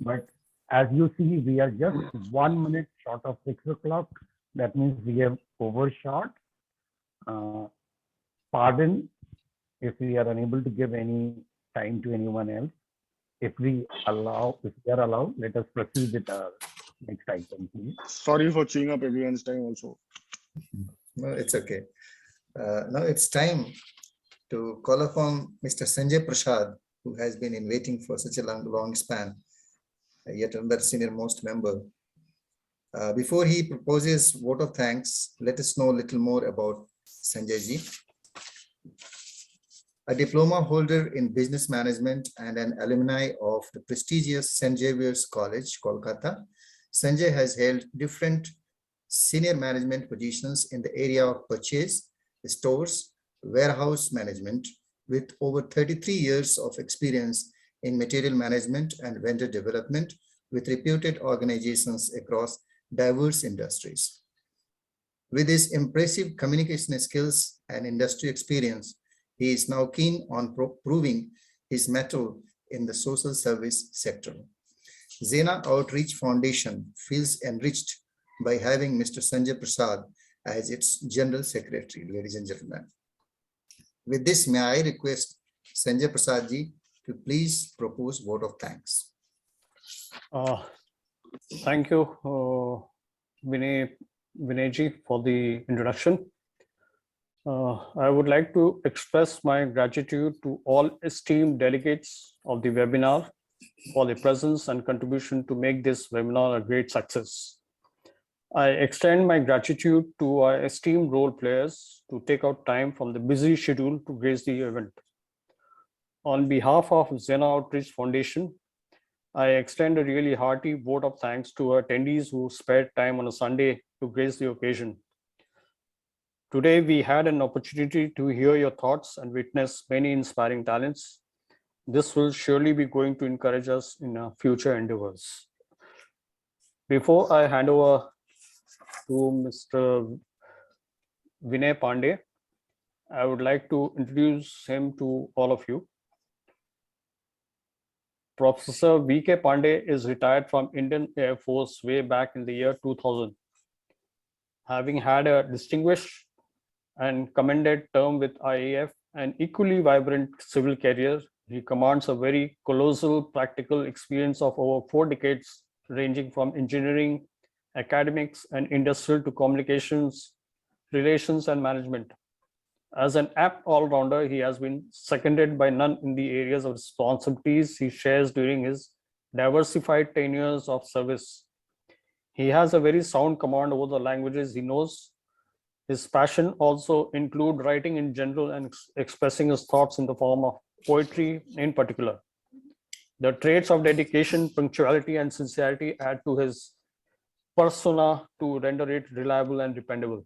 But as you see, we are just 1 minute short of 6 o'clock. That means we have overshot. Pardon if we are unable to give any time to anyone else. If we are allowed, let us proceed with our next item, please. Sorry for chewing up everyone's time also. No, it's okay. Now it's time to call upon Mr. Sanjay Prasad, who has been in waiting for such a long span, yet another senior most member. Before he proposes vote of thanks, let us know a little more about Sanjay ji. A diploma holder in business management and an alumni of the prestigious St. Xavier's College, Kolkata, Sanjay has held different senior management positions in the area of purchase, stores, warehouse management, with over 33 years of experience in material management and vendor development with reputed organizations across diverse industries. With his impressive communication skills and industry experience, he is now keen on proving his mettle in the social service sector. Zena Outreach Foundation feels enriched by having Mr. Sanjay Prasad as its General Secretary, ladies and gentlemen. With this, may I request Sanjay Prasad ji to please propose vote of thanks. Thank you, Vinay ji, for the introduction. I would like to express my gratitude to all esteemed delegates of the webinar for the presence and contribution to make this webinar a great success. I extend my gratitude to our esteemed role players to take out time from the busy schedule to grace the event. On behalf of Zena Outreach Foundation, I extend a really hearty vote of thanks to our attendees who spared time on a Sunday to grace the occasion. Today, we had an opportunity to hear your thoughts and witness many inspiring talents. This will surely be going to encourage us in our future endeavors. Before I hand over to Mr. Vinay Pandey, I would like to introduce him to all of you. Professor V.K. Pandey is retired from Indian Air Force way back in the year 2000. Having had a distinguished and commended term with IAF and equally vibrant civil career, he commands a very colossal practical experience of over 4 decades, ranging from engineering, academics, and industrial to communications, relations, and management. As an apt all-rounder, he has been seconded by none in the areas of responsibilities he shares during his diversified tenures of service. He has a very sound command over the languages he knows. His passion also include writing in general and expressing his thoughts in the form of poetry in particular. The traits of dedication, punctuality, and sincerity add to his persona to render it reliable and dependable.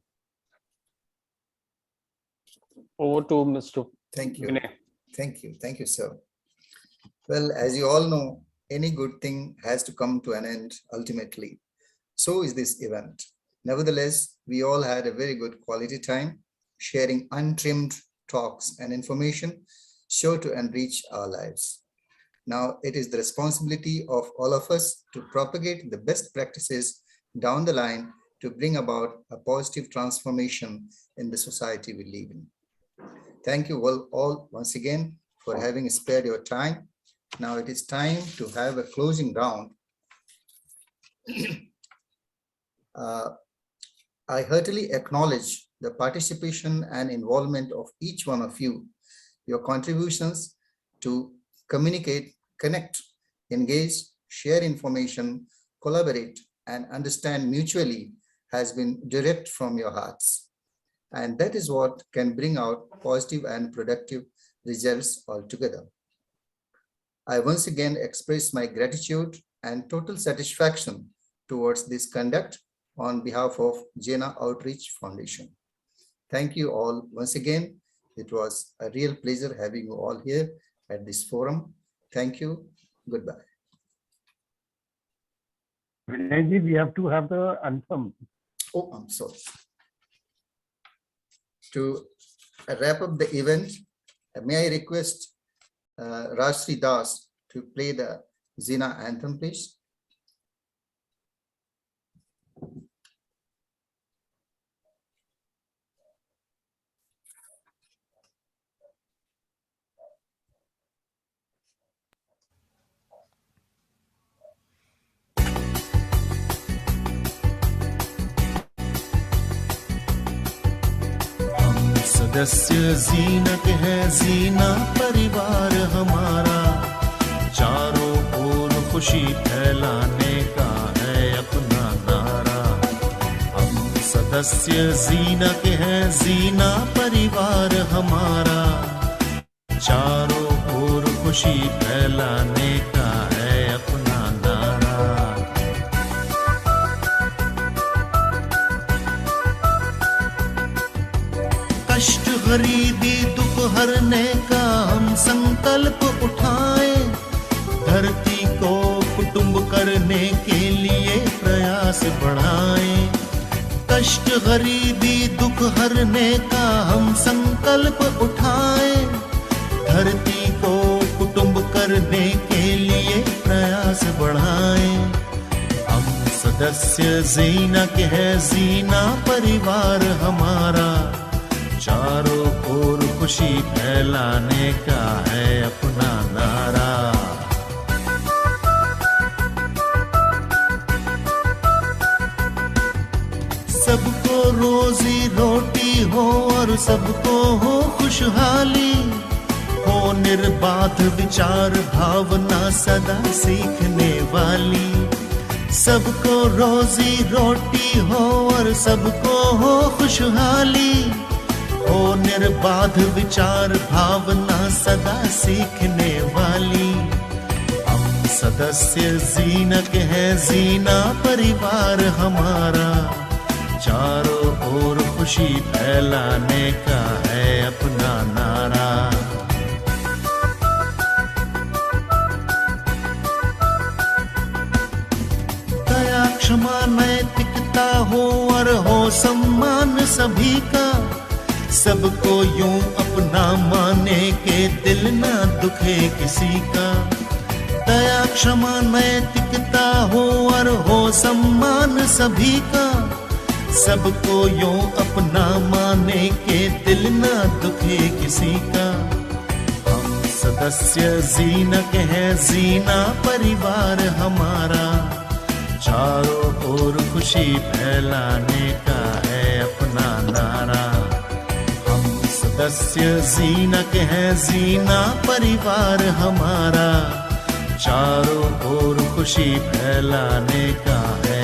Over to Mr. Thank you. Vinay. Thank you. Thank you, sir. Well, as you all know, any good thing has to come to an end ultimately. So is this event. Nevertheless, we all had a very good quality time, sharing untrimmed talks and information sure to enrich our lives. Now, it is the responsibility of all of us to propagate the best practices down the line to bring about a positive transformation in the society we live in. Thank you all once again for having spared your time. Now it is time to have a closing round. I heartily acknowledge the participation and involvement of each one of you. Your contributions to communicate, connect, engage, share information, collaborate, and understand mutually has been direct from your hearts. And that is what can bring out positive and productive results altogether. I once again express my gratitude and total satisfaction towards this conduct on behalf of Zena Outreach Foundation. Thank you all once again. It was a real pleasure having you all here at this forum. Thank you. Goodbye. Vinayji, we have to have the anthem. Oh, I'm sorry. To wrap up the event, may I request Rajshri Das to play the Zena anthem, please? सदस्य जीनत है जीना परिवार हमारा, चारों ओर खुशी फैलाने का है अपना नारा। हम सदस्य जीनत है जीना परिवार हमारा, चारों ओर खुशी फैलाने का है अपना नारा। कष्ट गरीबी दुख हरने का हम संकल्प उठाएं, धरती को कुटुंब करने के लिए प्रयास बढ़ाएं। कष्ट गरीबी दुख हरने का हम संकल्प उठाएं, धरती को कुटुंब करने के लिए प्रयास बढ़ाएं। हम सदस्य जीना के है जीना परिवार हमारा, चारों ओर खुशी फैलाने का है अपना नारा। सबको रोजी रोटी हो और सबको हो खुशहाली, हो निर्बाध विचार भावना सदा सीखने वाली, सबको रोजी रोटी हो और सबको हो खुशहाली। हो निर्बाध विचार भावना सदा सीखने वाली। हम सदस्य जीनक है, जीना परिवार हमारा, चारों ओर खुशी फैलाने का है अपना नारा। दया क्षमा नैतिकता हो और हो सम्मान सभी का, सबको यूं अपना माने के दिल ना दुखे किसी का। दया क्षमा नैतिकता हो और हो सम्मान सभी का, सबको यूं अपना माने के दिल ना दुखे किसी का। हम सदस्य जीनक है, जीना परिवार हमारा, चारों ओर खुशी फैलाने का है अपना नारा। हम सदस्य जीनक है, जीना परिवार हमारा, चारों ओर खुशी फैलाने का है